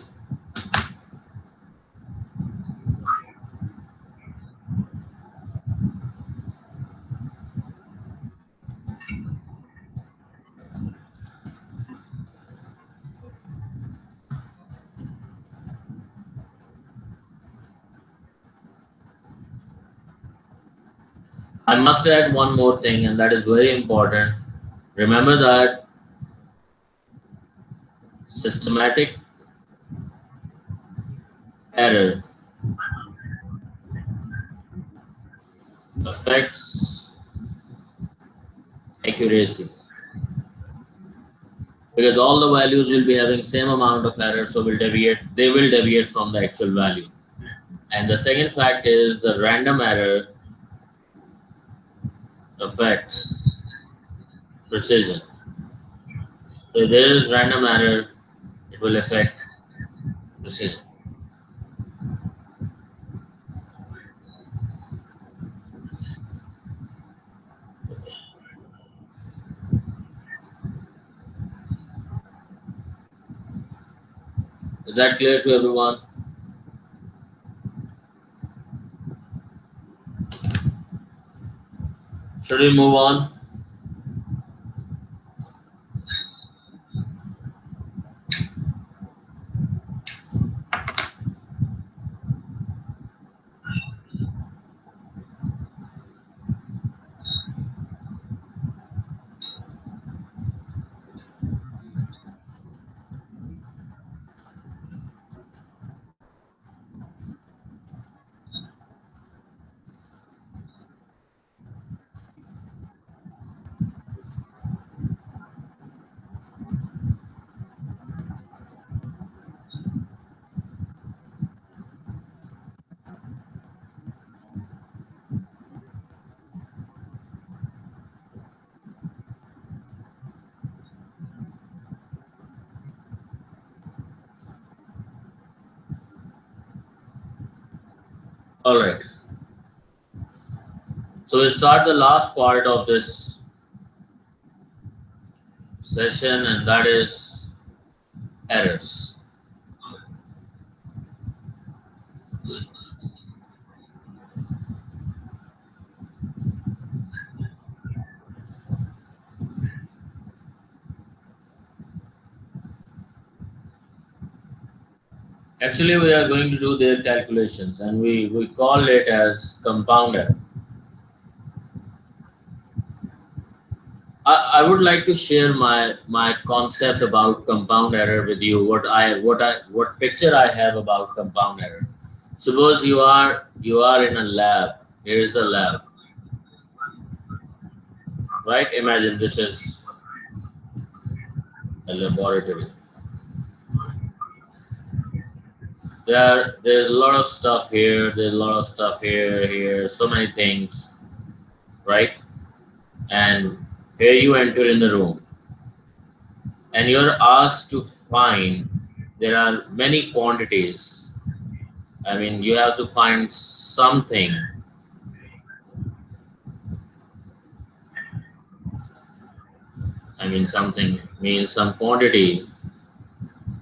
I must add one more thing, and that is very important. Remember that systematic error affects accuracy because all the values will be having same amount of error, so they will deviate from the actual value. And the second fact is the random error affects precision. So if there is random error, it will affect precision. Is that clear to everyone? Should we move on? All right. So we start the last part of this session, and that is errors. Actually, we are going to do their calculations, and we call it as compound error. I would like to share my concept about compound error with you. What picture I have about compound error. Suppose you are in a lab. Here is a lab, right? Imagine this is a laboratory. There's a lot of stuff here. There's a lot of stuff here. So many things, right? And here you enter in the room, and you're asked to find. There are many quantities. I mean, you have to find something. I mean, something means some quantity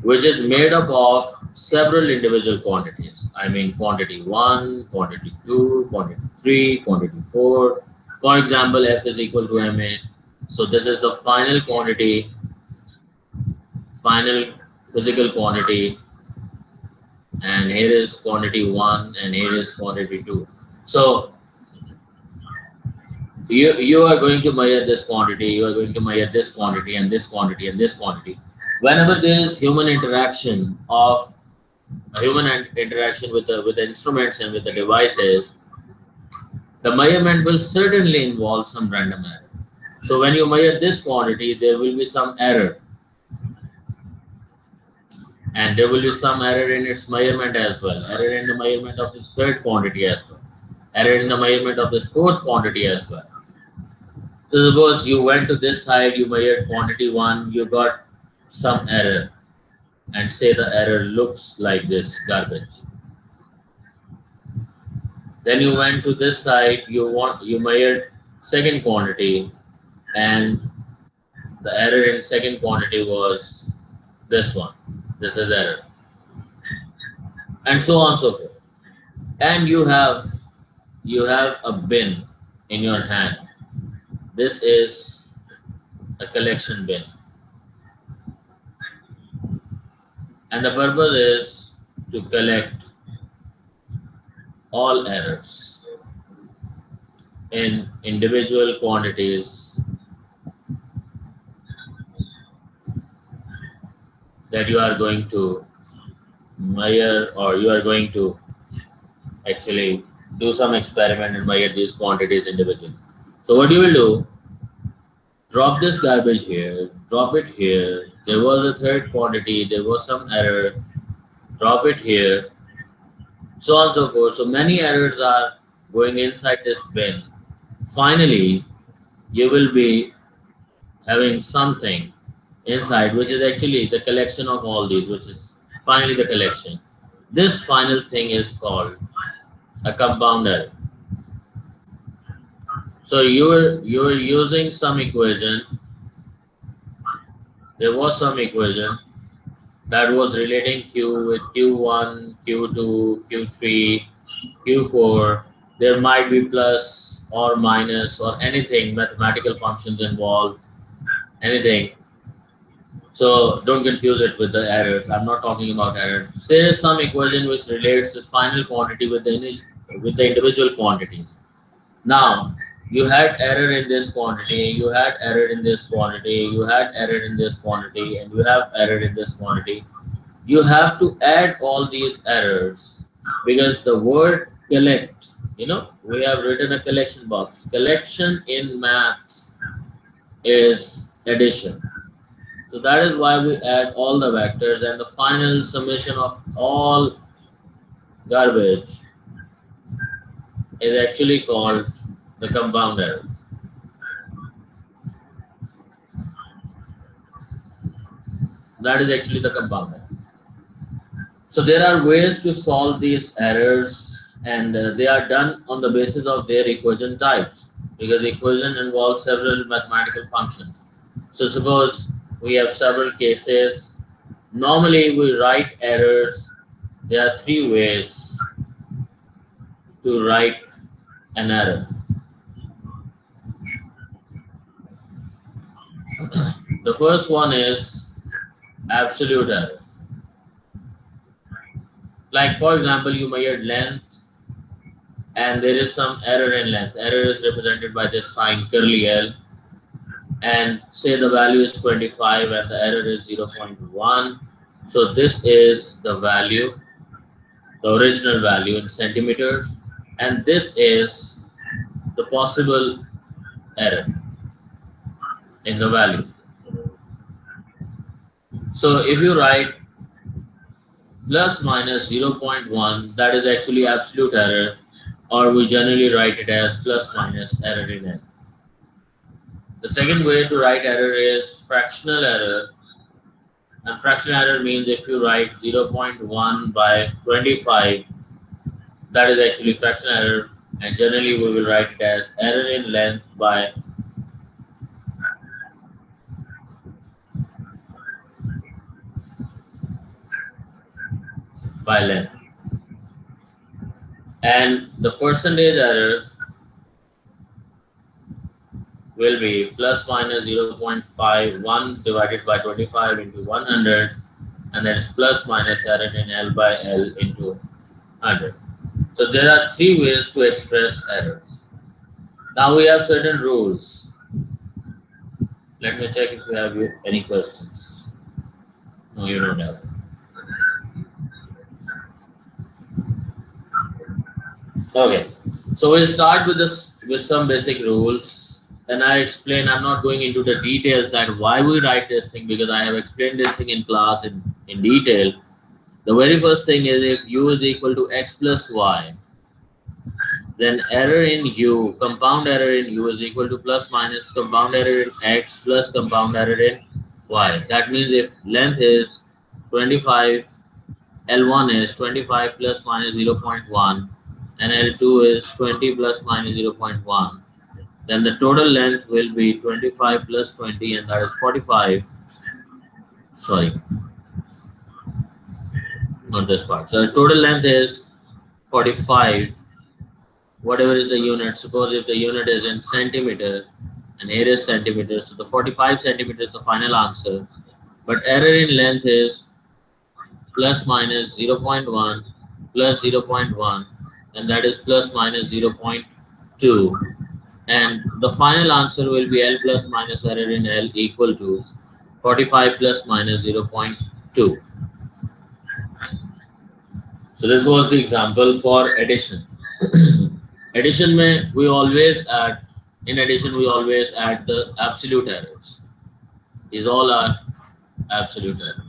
which is made up of several individual quantities. I mean, quantity 1, quantity 2, quantity 3, quantity 4. For example, F is equal to MA. So this is the final quantity, final physical quantity, and here is quantity 1 and here is quantity 2. So you are going to measure this quantity, you are going to measure this quantity and this quantity and this quantity. Whenever there is human interaction with the instruments and with the devices, the measurement will certainly involve some random error. So when you measure this quantity, there will be some error. and there will be some error in its measurement as well, error in the measurement of this third quantity as well, error in the measurement of this fourth quantity as well. So suppose you went to this side, you measured quantity 1, you got some error, and say the error looks like this, garbage. Then you went to this side, you measured second quantity, and the error in second quantity was this one. This is error, and so on and so forth. And you have a bin in your hand. This is a collection bin, and the purpose is to collect all errors in individual quantities that you are going to measure, or you are going to actually do some experiment and measure these quantities individually. So what you will do, drop this garbage here, drop it here, there was a third quantity, there was some error, drop it here, so on and so forth. So many errors are going inside this bin. Finally, you will be having something inside, which is actually the collection of all these, which is finally the collection. This final thing is called a compound error. So you're using some equation. There was some equation that was relating Q with Q1, Q2, Q3, Q4. There might be plus or minus or anything, mathematical functions involved, anything. So don't confuse it with the errors. I'm not talking about errors. Say there is some equation which relates this final quantity with the individual quantities. Now, you had error in this quantity, you had error in this quantity, you had error in this quantity, and you have error in this quantity. You have to add all these errors, because the word collect, we have written a collection box. Collection in maths is addition. So that is why we add all the vectors, and the final summation of all garbage is actually called the compound error. That is actually the compound error. So there are ways to solve these errors, and they are done on the basis of their equation types, because equation involves several mathematical functions. So suppose we have several cases. Normally we write errors. There are three ways to write an error. The first one is absolute error. Like for example, you measured length and there is some error in length. Error is represented by this sign curly L, and say the value is 25 and the error is 0.1. So this is the value, the original value in centimeters, and this is the possible error in the value. So if you write plus minus 0.1, that is actually absolute error, or we generally write it as plus minus error in N. The second way to write error is fractional error. And fractional error means if you write 0.1 by 25, that is actually fractional error, and generally we will write it as error in length by length. And the percentage error will be plus minus 0.51 divided by 25 into 100, and then it's plus minus error in L by L into 100. So there are three ways to express errors. Now we have certain rules. Let me check if you have any questions. No, you don't have. Okay, so we'll start with some basic rules, and I explain. I'm not going into the details that why we write this thing, because I have explained this thing in class in detail. The very first thing is if u is equal to x plus y, then error in u, compound error in u is equal to plus minus compound error in x plus compound error in y. That means if length is 25, L1 is 25 plus minus 0.1 and L2 is 20 plus minus 0.1, then the total length will be 25 plus 20, and that is 45. Sorry, not this part. So the total length is 45, whatever is the unit. Suppose if the unit is in centimeter and here is centimeter, so the 45 centimeters is the final answer. But error in length is plus minus 0.1 plus 0.1, and that is plus minus 0.2. And the final answer will be L plus minus error in L equal to 45 plus minus 0.2. So this was the example for addition. Addition mein we always add, in addition we always add the absolute errors. These all are absolute errors.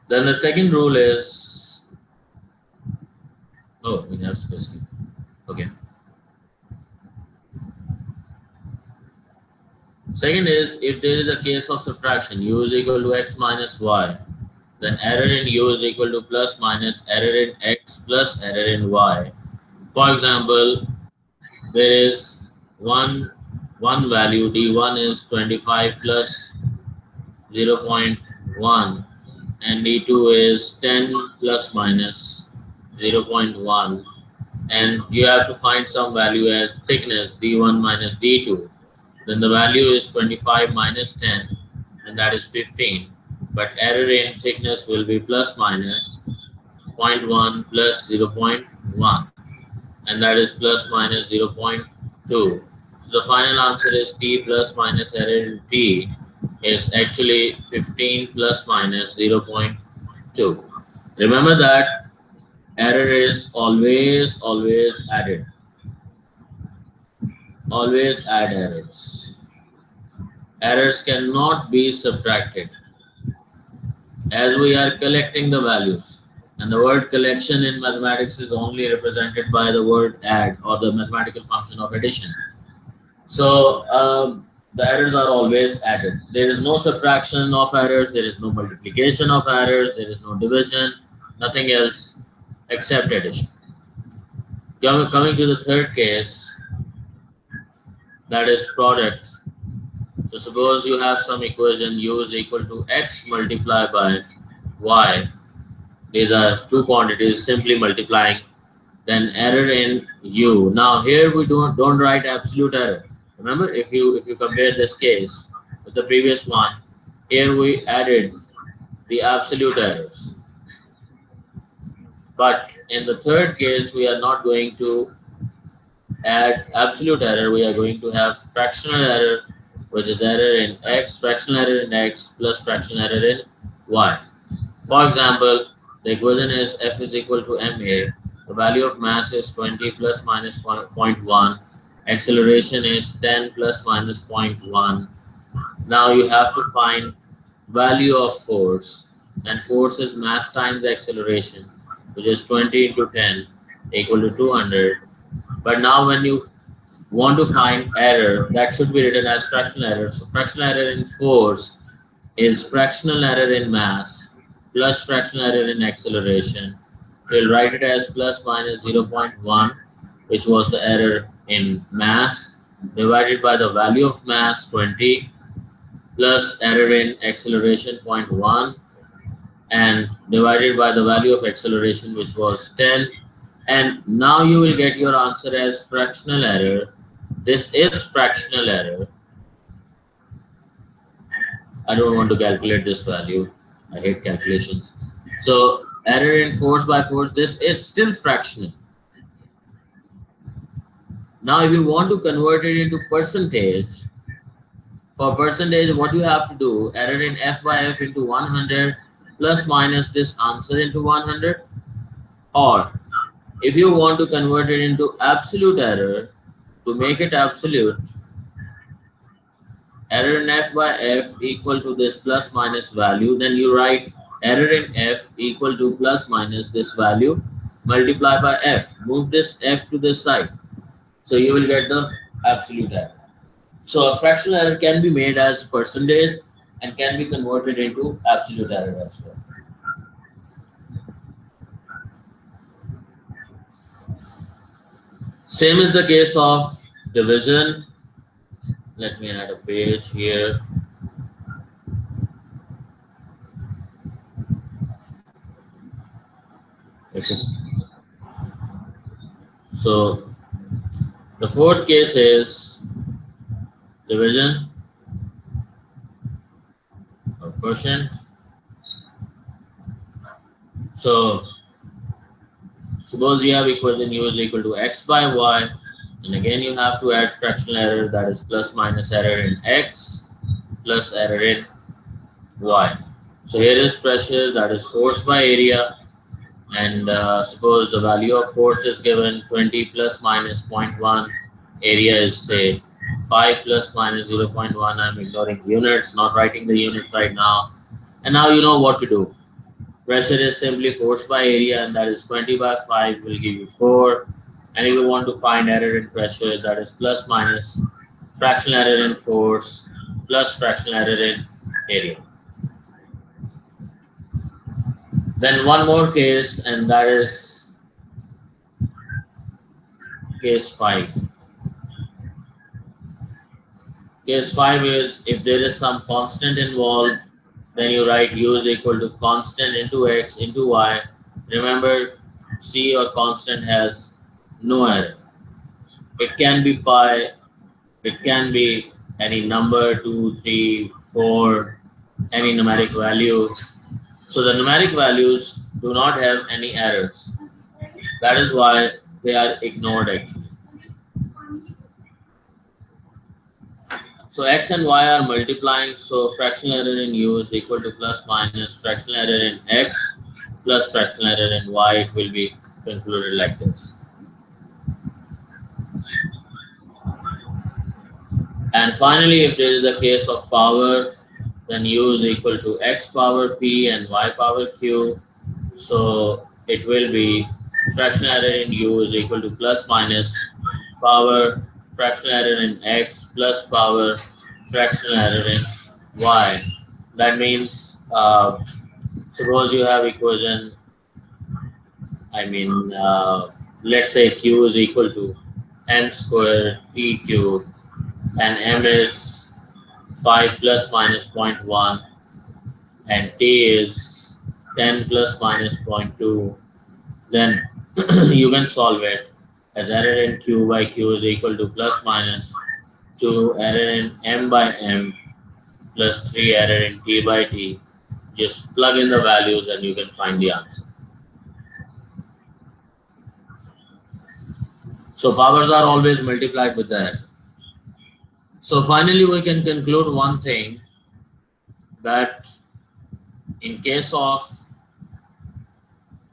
Then the second rule is, oh, we have space here. Okay. Second is, if there is a case of subtraction, u is equal to x minus y, then error in u is equal to plus minus error in x plus error in y. For example, there is one value, d1 is 25 plus 0.1 and d2 is 10 plus minus 0.1, and you have to find some value as thickness d1 minus d2. Then the value is 25 minus 10, and that is 15. But error in thickness will be plus minus 0.1 plus 0.1, and that is plus minus 0.2. The final answer is t plus minus error in t is actually 15 plus minus 0.2. Remember that error is always added. Always add errors. Errors cannot be subtracted, as we are collecting the values, and the word collection in mathematics is only represented by the word add, or the mathematical function of addition. So the errors are always added. There is no subtraction of errors, there is no multiplication of errors, there is no division, nothing else except addition. Coming to the third case, that is product. So suppose you have some equation u is equal to x multiplied by y. These are two quantities simply multiplying. Then error in u. Now here we don't write absolute error. Remember, if you compare this case with the previous one, here we added the absolute errors. But in the third case, we are not going to add absolute error. We are going to have fractional error, which is error in x, fractional error in x plus fractional error in y. For example, the equation is F is equal to ma. The value of mass is 20 plus minus 0.1. Acceleration is 10 plus minus 0.1. Now you have to find value of force, and force is mass times acceleration, which is 20 into 10 equal to 200. But now when you want to find error, that should be written as fractional error. So fractional error in force is fractional error in mass plus fractional error in acceleration. We'll write it as plus minus 0.1, which was the error in mass, divided by the value of mass 20 plus error in acceleration 0.1, and divided by the value of acceleration, which was 10. And now you will get your answer as fractional error. This is fractional error. I don't want to calculate this value. I hate calculations. So error in force by force, this is still fractional. Now if you want to convert it into percentage, for percentage, what you have to do, error in F by F into 100 plus minus this answer into 100, or If you want to convert it into absolute error, to make it absolute, error in f by f equal to this plus minus value, then you write error in f equal to plus minus this value multiply by f. Move this f to this side. So you will get the absolute error. So a fractional error can be made as percentage and can be converted into absolute error as well. Same is the case of division. Let me add a page here. Okay. So the fourth case is division or quotient. So suppose you have equation u is equal to x by y, and again you have to add fractional error, that is plus minus error in x plus error in y. So here is pressure, that is force by area, and suppose the value of force is given 20 plus minus 0.1, area is say 5 plus minus 0.1. I'm ignoring units, not writing the units right now. And now you know what to do. Pressure is simply force by area, and that is 20 by 5 will give you 4. And if you want to find error in pressure, that is plus minus fractional error in force plus fractional error in area. Then one more case, and that is case 5. Case 5 is if there is some constant involved, then you write u is equal to constant into x into y. Remember, C or constant has no error. It can be pi, it can be any number, 2, 3, 4, any numeric value. So the numeric values do not have any errors. That is why they are ignored actually. So x and y are multiplying, so fractional error in u is equal to plus minus fractional error in x plus fractional error in y. It will be concluded like this. And finally, if there is a case of power, then u is equal to x power p and y power q. So it will be fractional error in u is equal to plus minus power fractional error in x plus power fractional error in y. That means suppose you have equation, let's say q is equal to m squared p cube, and m is 5 plus minus 0.1 and t is 10 plus minus 0.2, then you can solve it as error in q by q is equal to plus minus 2 error in m by m plus 3 error in t by t. Just plug in the values and you can find the answer. So powers are always multiplied with that. So finally we can conclude one thing, that in case of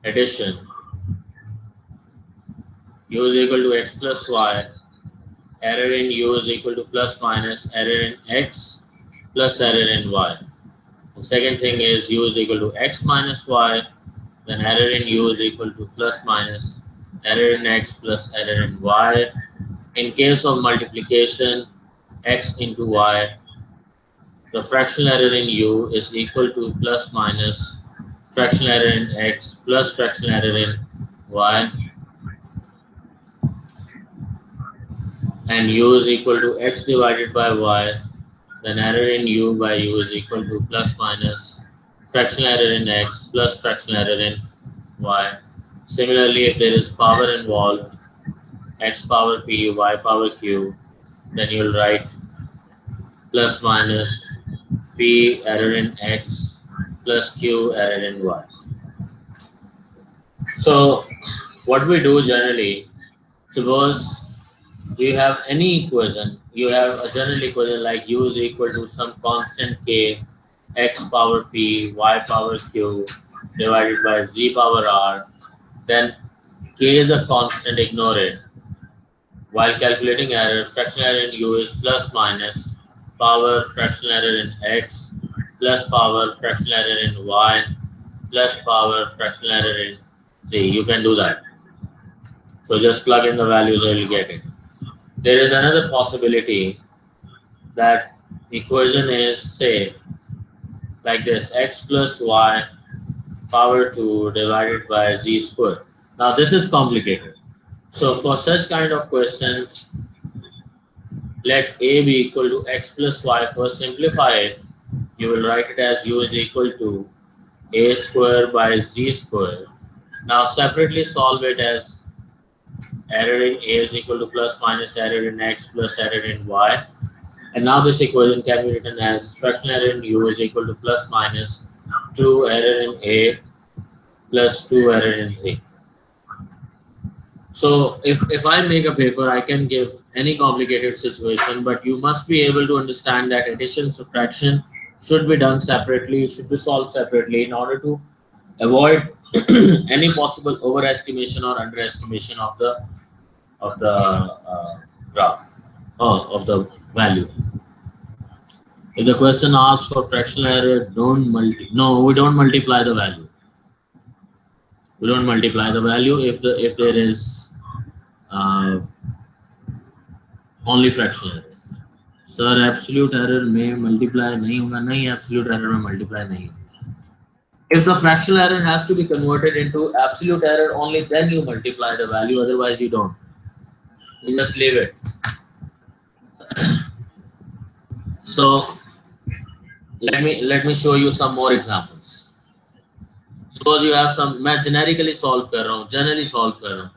addition, u is equal to x plus y, error in u is equal to plus minus error in x plus error in y. The second thing is u is equal to x minus y, then error in u is equal to plus minus error in x plus error in y. In case of multiplication, x into y, the fractional error in u is equal to plus minus fractional error in x plus fractional error in y, and u is equal to x divided by y, then error in u by u is equal to plus minus fractional error in x plus fractional error in y. Similarly, if there is power involved, x power p, y power q, then you'll write plus minus p error in x plus q error in y. So what we do generally, suppose you have any equation, you have a general equation like u is equal to some constant k, x power p, y power q divided by z power r, then K is a constant, ignore it. While calculating error, fractional error in U is plus minus power fractional error in X plus power fractional error in Y plus power fractional error in Z. You can do that. So just plug in the values and you'll get it. There is another possibility that equation is, say, like this: X plus Y power 2 divided by Z squared. Now this is complicated. So for such kind of questions, let A be equal to X plus Y. First simplify it. You will write it as U is equal to A square by Z square. Now separately solve it as error in A is equal to plus minus error in X plus error in Y. And now this equation can be written as fractional error in U is equal to plus minus 2 error in A plus 2 error in Z. So if I make a paper, I can give any complicated situation, but you must be able to understand that addition, subtraction should be done separately, should be solved separately in order to avoid any possible overestimation or underestimation of the graph of the value. If the question asks for fractional error, we don't multiply the value. We don't multiply the value if there is only fractional error. Sir, absolute error में multiply नहीं होगा, नहीं, absolute error में multiply नहीं होगा. If the fractional error has to be converted into absolute error, only then you multiply the value, otherwise you don't. You just leave it. So let me show you some more examples. Suppose you have some, मैं generically solve कर रहा हूँ, generally solve कर रहा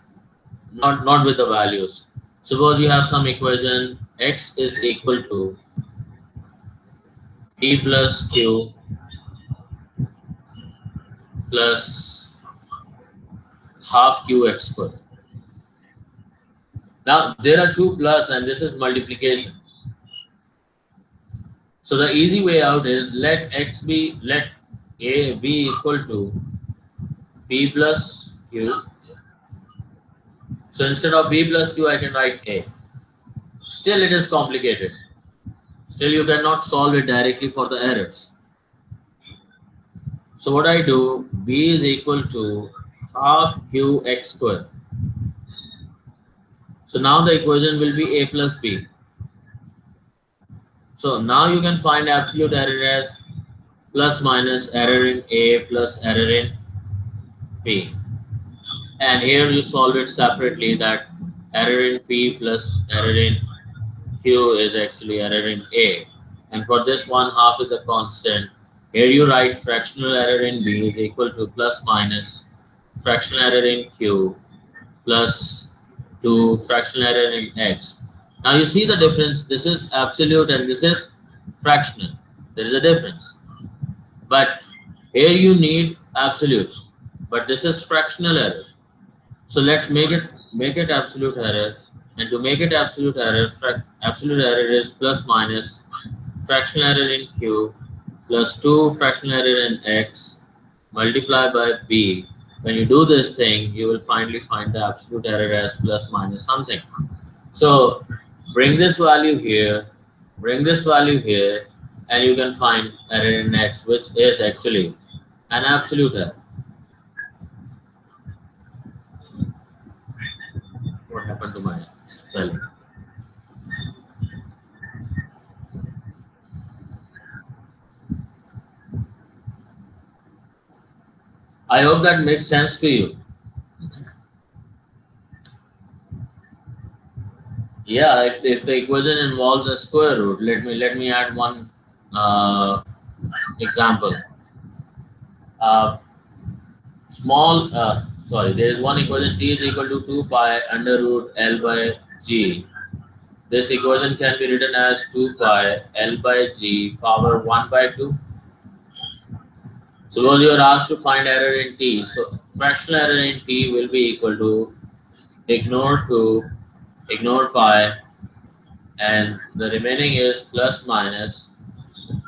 हूँ, not with the values. Suppose you have some equation x is equal to p plus q plus half qx squared. Now there are two plus and this is multiplication. So the easy way out is let a be equal to p plus q. So instead of p plus q, I can write a. Still it is complicated. Still you cannot solve it directly for the errors. So what I do, b is equal to half qx squared. So now the equation will be a plus b. So now you can find absolute error as plus minus error in a plus error in b. And here you solve it separately, that error in p plus error in q is actually error in a. And for this one, half is a constant. Here you write fractional error in b is equal to plus minus fractional error in q plus 2 fractional error in x. Now you see the difference. This is absolute and this is fractional. There is a difference. But here you need absolute. But this is fractional error. So let's make it absolute error. And to make it absolute error is plus minus fractional error in q plus 2 fractional error in x multiplied by b. When you do this thing, you will finally find the absolute error as plus minus something. So bring this value here, bring this value here, and you can find error in x, which is actually an absolute error. What happened to my spelling? I hope that makes sense to you. Yeah, if the equation involves a square root, let me add one example. There is one equation t is equal to 2 pi under root L by G. This equation can be written as 2 pi L by G power 1 by 2. Suppose you are asked to find error in t. So fractional error in t will be equal to ignore 2, ignore pi, and the remaining is plus minus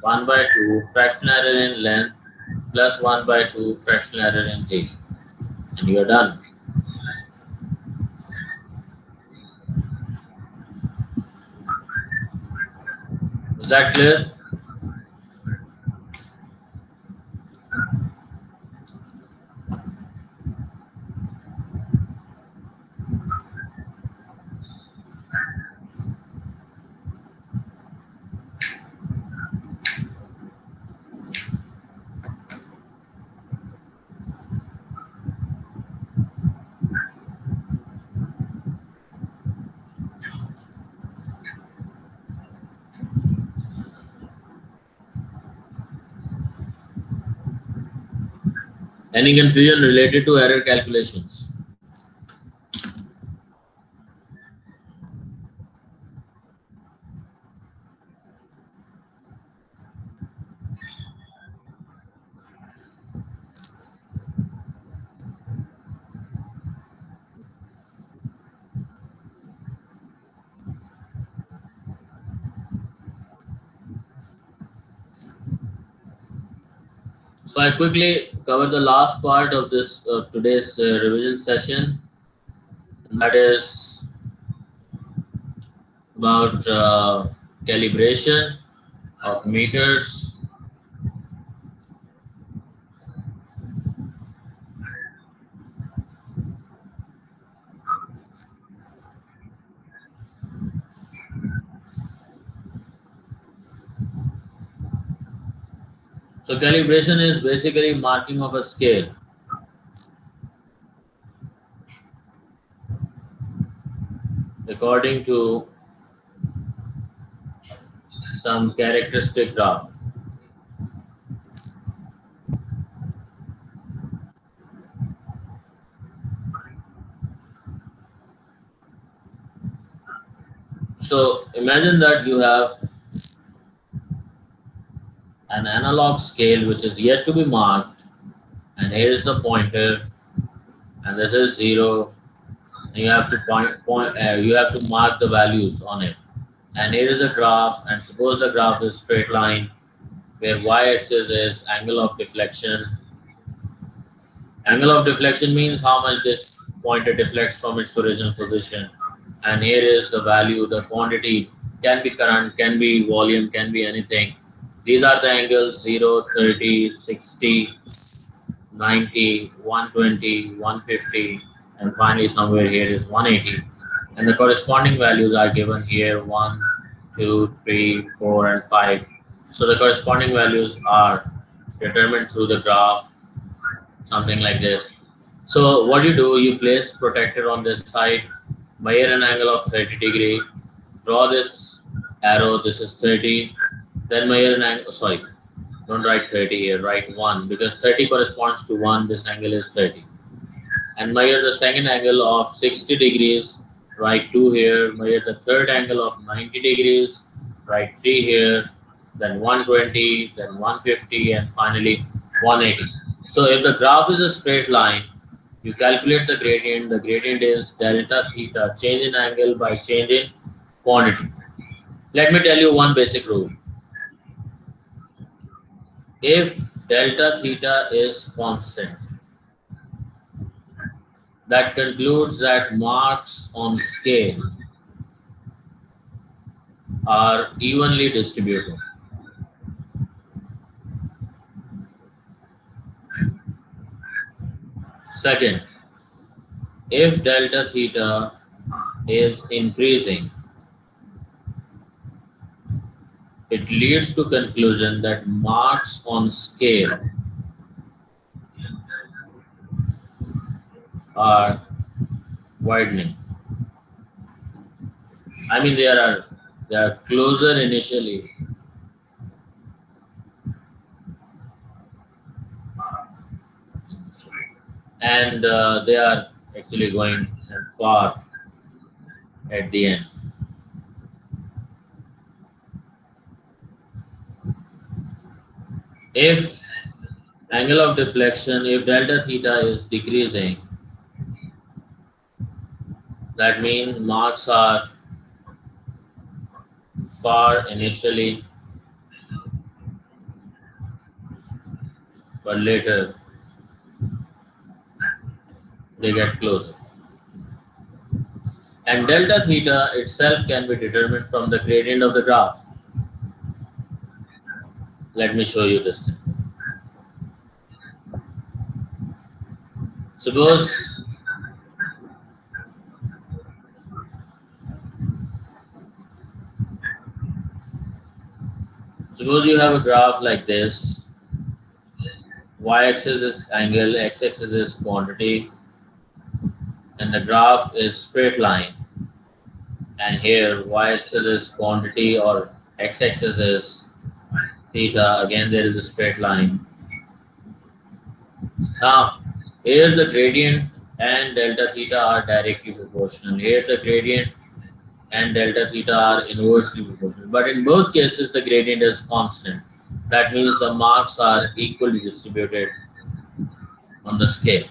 1 by 2 fractional error in length plus 1 by 2 fractional error in t. And you are done. Is that clear? Any confusion related to error calculations? So I quickly cover the last part of this today's revision session. That is about calibration of meters. So calibration is basically marking of a scale according to some characteristic graph. So imagine that you have an analog scale which is yet to be marked, and here is the pointer, and this is 0. And you have to you have to mark the values on it. And here is a graph, and suppose the graph is straight line, where y-axis is angle of deflection. Angle of deflection means how much this pointer deflects from its original position. And here is the value, the quantity, can be current, can be volume, can be anything. These are the angles 0, 30, 60, 90, 120, 150, and finally somewhere here is 180. And the corresponding values are given here 1, 2, 3, 4, and 5. So the corresponding values are determined through the graph, something like this. So what you do, you place protector on this side, measure an angle of 30 degree, draw this arrow, this is 30, then measure an angle, sorry, don't write 30 here, write 1, because 30 corresponds to 1, this angle is 30. And measure the second angle of 60 degrees, write 2 here, measure the third angle of 90 degrees, write 3 here, then 120, then 150, and finally 180. So if the graph is a straight line, you calculate the gradient. The gradient is delta theta, change in angle by change in quantity. Let me tell you one basic rule. If delta theta is constant, that concludes that marks on scale are evenly distributed. Second, if delta theta is increasing, it leads to conclusion that marks on scale are widening. I mean, they are closer initially, and they are actually going far at the end. If angle of deflection, if delta theta is decreasing, that means marks are far initially, but later they get closer. And delta theta itself can be determined from the gradient of the graph. Let me show you this thing. Suppose you have a graph like this. Y-axis is angle, x-axis is quantity, and the graph is straight line. And here y-axis is quantity or x-axis is theta. Again, there is a straight line. Now, here the gradient and delta theta are directly proportional. Here the gradient and delta theta are inversely proportional. But in both cases, the gradient is constant. That means the marks are equally distributed on the scale.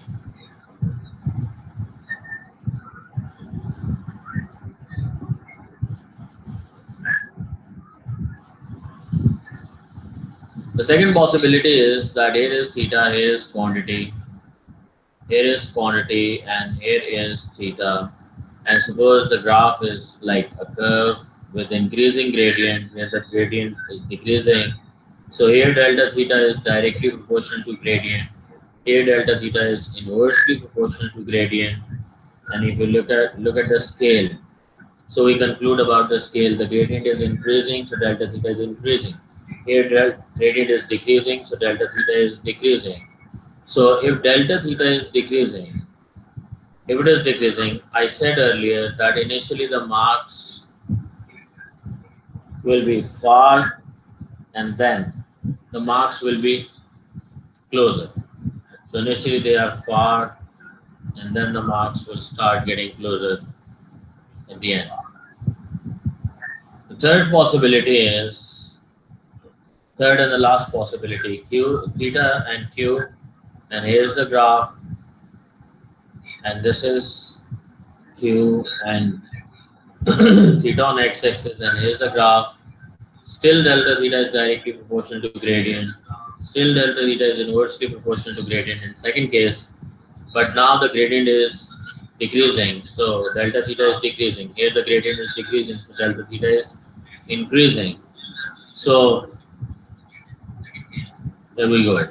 The second possibility is that here is theta, here is quantity, and here is theta. And suppose the graph is like a curve with increasing gradient, where the gradient is decreasing. So here delta theta is directly proportional to gradient. Here delta theta is inversely proportional to gradient. And if you look at the scale, so we conclude about the scale, the gradient is increasing, so delta theta is increasing. Here gradient is decreasing, so delta theta is decreasing. So if delta theta is decreasing, if it is decreasing, I said earlier that initially the marks will be far and then the marks will be closer. So initially they are far and then the marks will start getting closer at the end. The third and the last possibility, Q, theta and Q, and here's the graph, and this is Q and theta on x-axis, and here's the graph. Still delta theta is directly proportional to gradient. Still delta theta is inversely proportional to gradient in second case, but now the gradient is decreasing, so delta theta is decreasing. Here the gradient is decreasing, so delta theta is increasing. So there we go.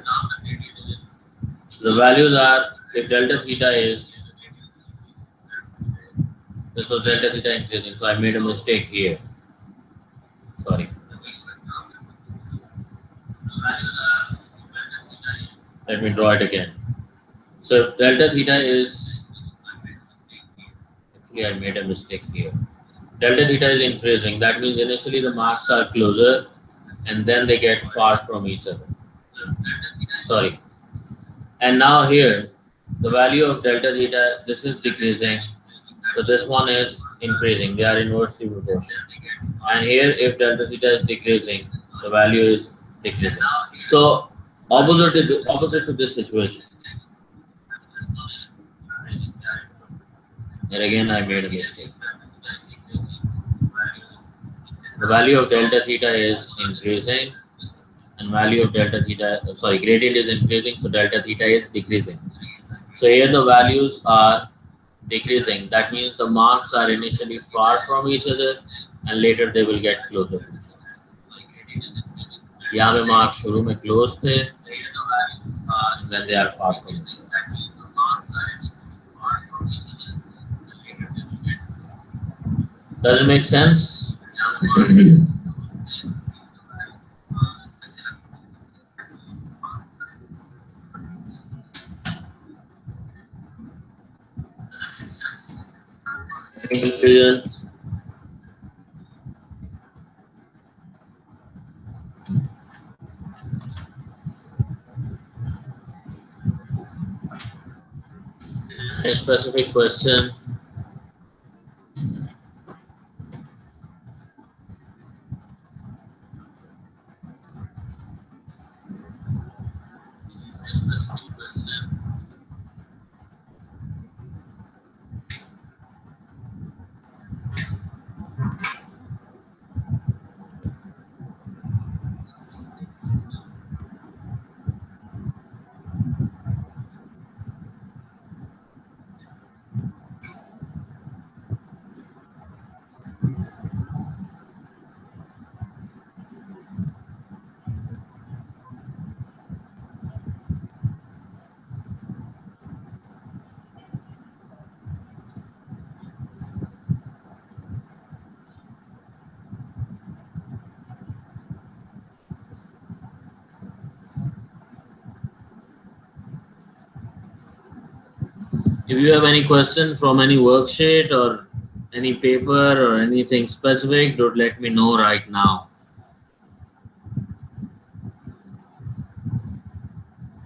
So the values are, if delta theta is, this was delta theta increasing, so I made a mistake here. Sorry. Let me draw it again. So delta theta is, actually I made a mistake here. Delta theta is increasing. That means initially the marks are closer and then they get far from each other. Sorry. And now here, the value of delta theta, this is decreasing. So this one is increasing. They are inversely proportional. And here, if delta theta is decreasing, the value is decreasing. So opposite to this situation. And again, I made a mistake. The value of delta theta is increasing, and value of delta theta, sorry, gradient is increasing, so delta theta is decreasing. So here the values are decreasing. That means the marks are initially far from each other, and later they will get closer to each other. यहाँ पे marks शुरू में close थे, and then they are far from each other. Does it make sense? Confusion? A specific question? If you have any question from any worksheet or any paper or anything specific, don't let me know right now.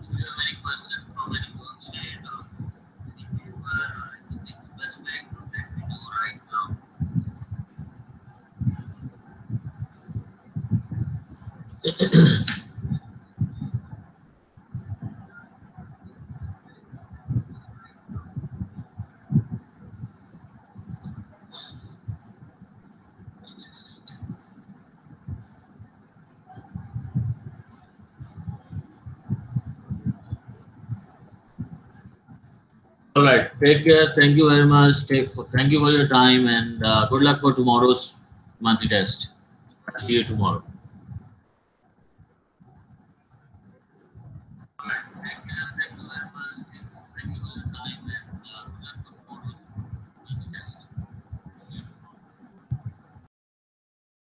If you have any question from any worksheet or any paper or anything specific, don't let me know right now. All right. Take care. Thank you very much. Thank you for your time and good luck for tomorrow's monthly test. I'll see you tomorrow.